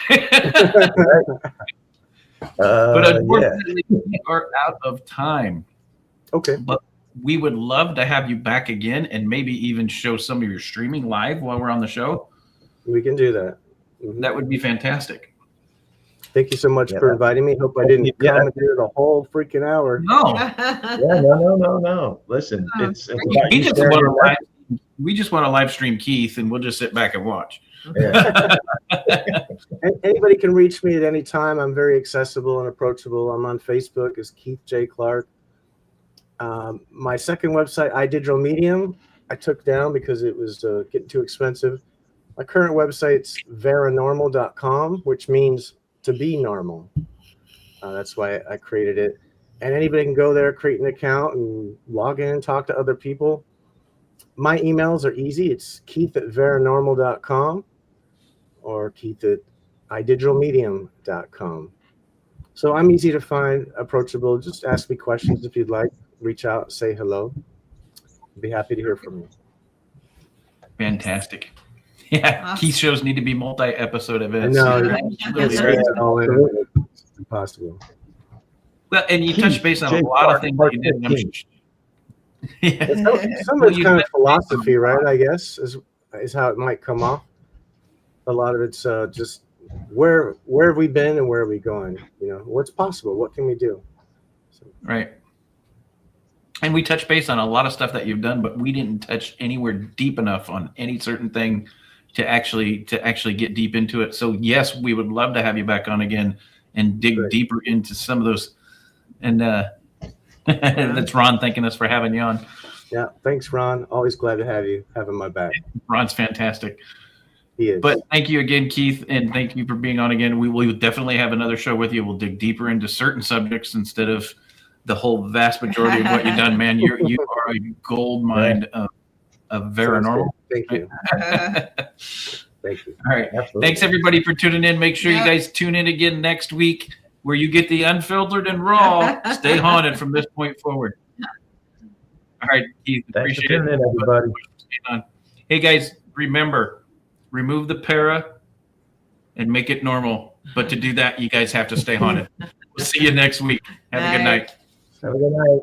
But unfortunately, we are out of time. Okay. But we would love to have you back again and maybe even show some of your streaming live while we're on the show. We can do that. That would be fantastic. Thank you so much for inviting me. Hope I didn't commandeer the whole freaking hour. No. No. Listen, it's We just want to live stream Keith, and we'll just sit back and watch. Yeah. Anybody can reach me at any time. I'm very accessible and approachable. I'm on Facebook as Keith J. Clark. My second website, iDigital Medium, I took down because it was getting too expensive. My current website's paranormal.com, which means to be normal. That's why I created it. And anybody can go there, create an account, and log in and talk to other people. My emails are easy. It's keith@veranormal.com or keith@idigitalmedium.com. So I'm easy to find, approachable. Just ask me questions if you'd like. Reach out, say hello. I'd be happy to hear from you. Fantastic. Yeah, Awesome. Keith shows need to be multi-episode events. No, That's it's impossible. Well, and you touched base on a lot of things that you did. And I'm Some of it's kind of philosophy, right? I guess is how it might come off. A lot of it's just where have we been and where are we going? What's possible? What can we do? Right. And we touched base on a lot of stuff that you've done, but we didn't touch anywhere deep enough on any certain thing to actually get deep into it. So yes, we would love to have you back on again and dig deeper into some of those. And that's Ron thanking us for having you on. Yeah, thanks, Ron. Always glad to have you having my back. Ron's fantastic. He is. But thank you again, Keith, and thank you for being on again. We will definitely have another show with you. We'll dig deeper into certain subjects instead of the whole vast majority of what you've done, man. You are a gold mine of Paranormal. Thank you. Thank you. All right. Absolutely. Thanks, everybody, for tuning in. Make sure you guys tune in again next week where you get the unfiltered and raw. Stay haunted from this point forward. All right, Keith. Thanks for Appreciate tuning in, everybody. Hey, guys, remember, remove the para and make it normal. But to do that, you guys have to stay haunted. We'll see you next week. Have a good night. Have a good night.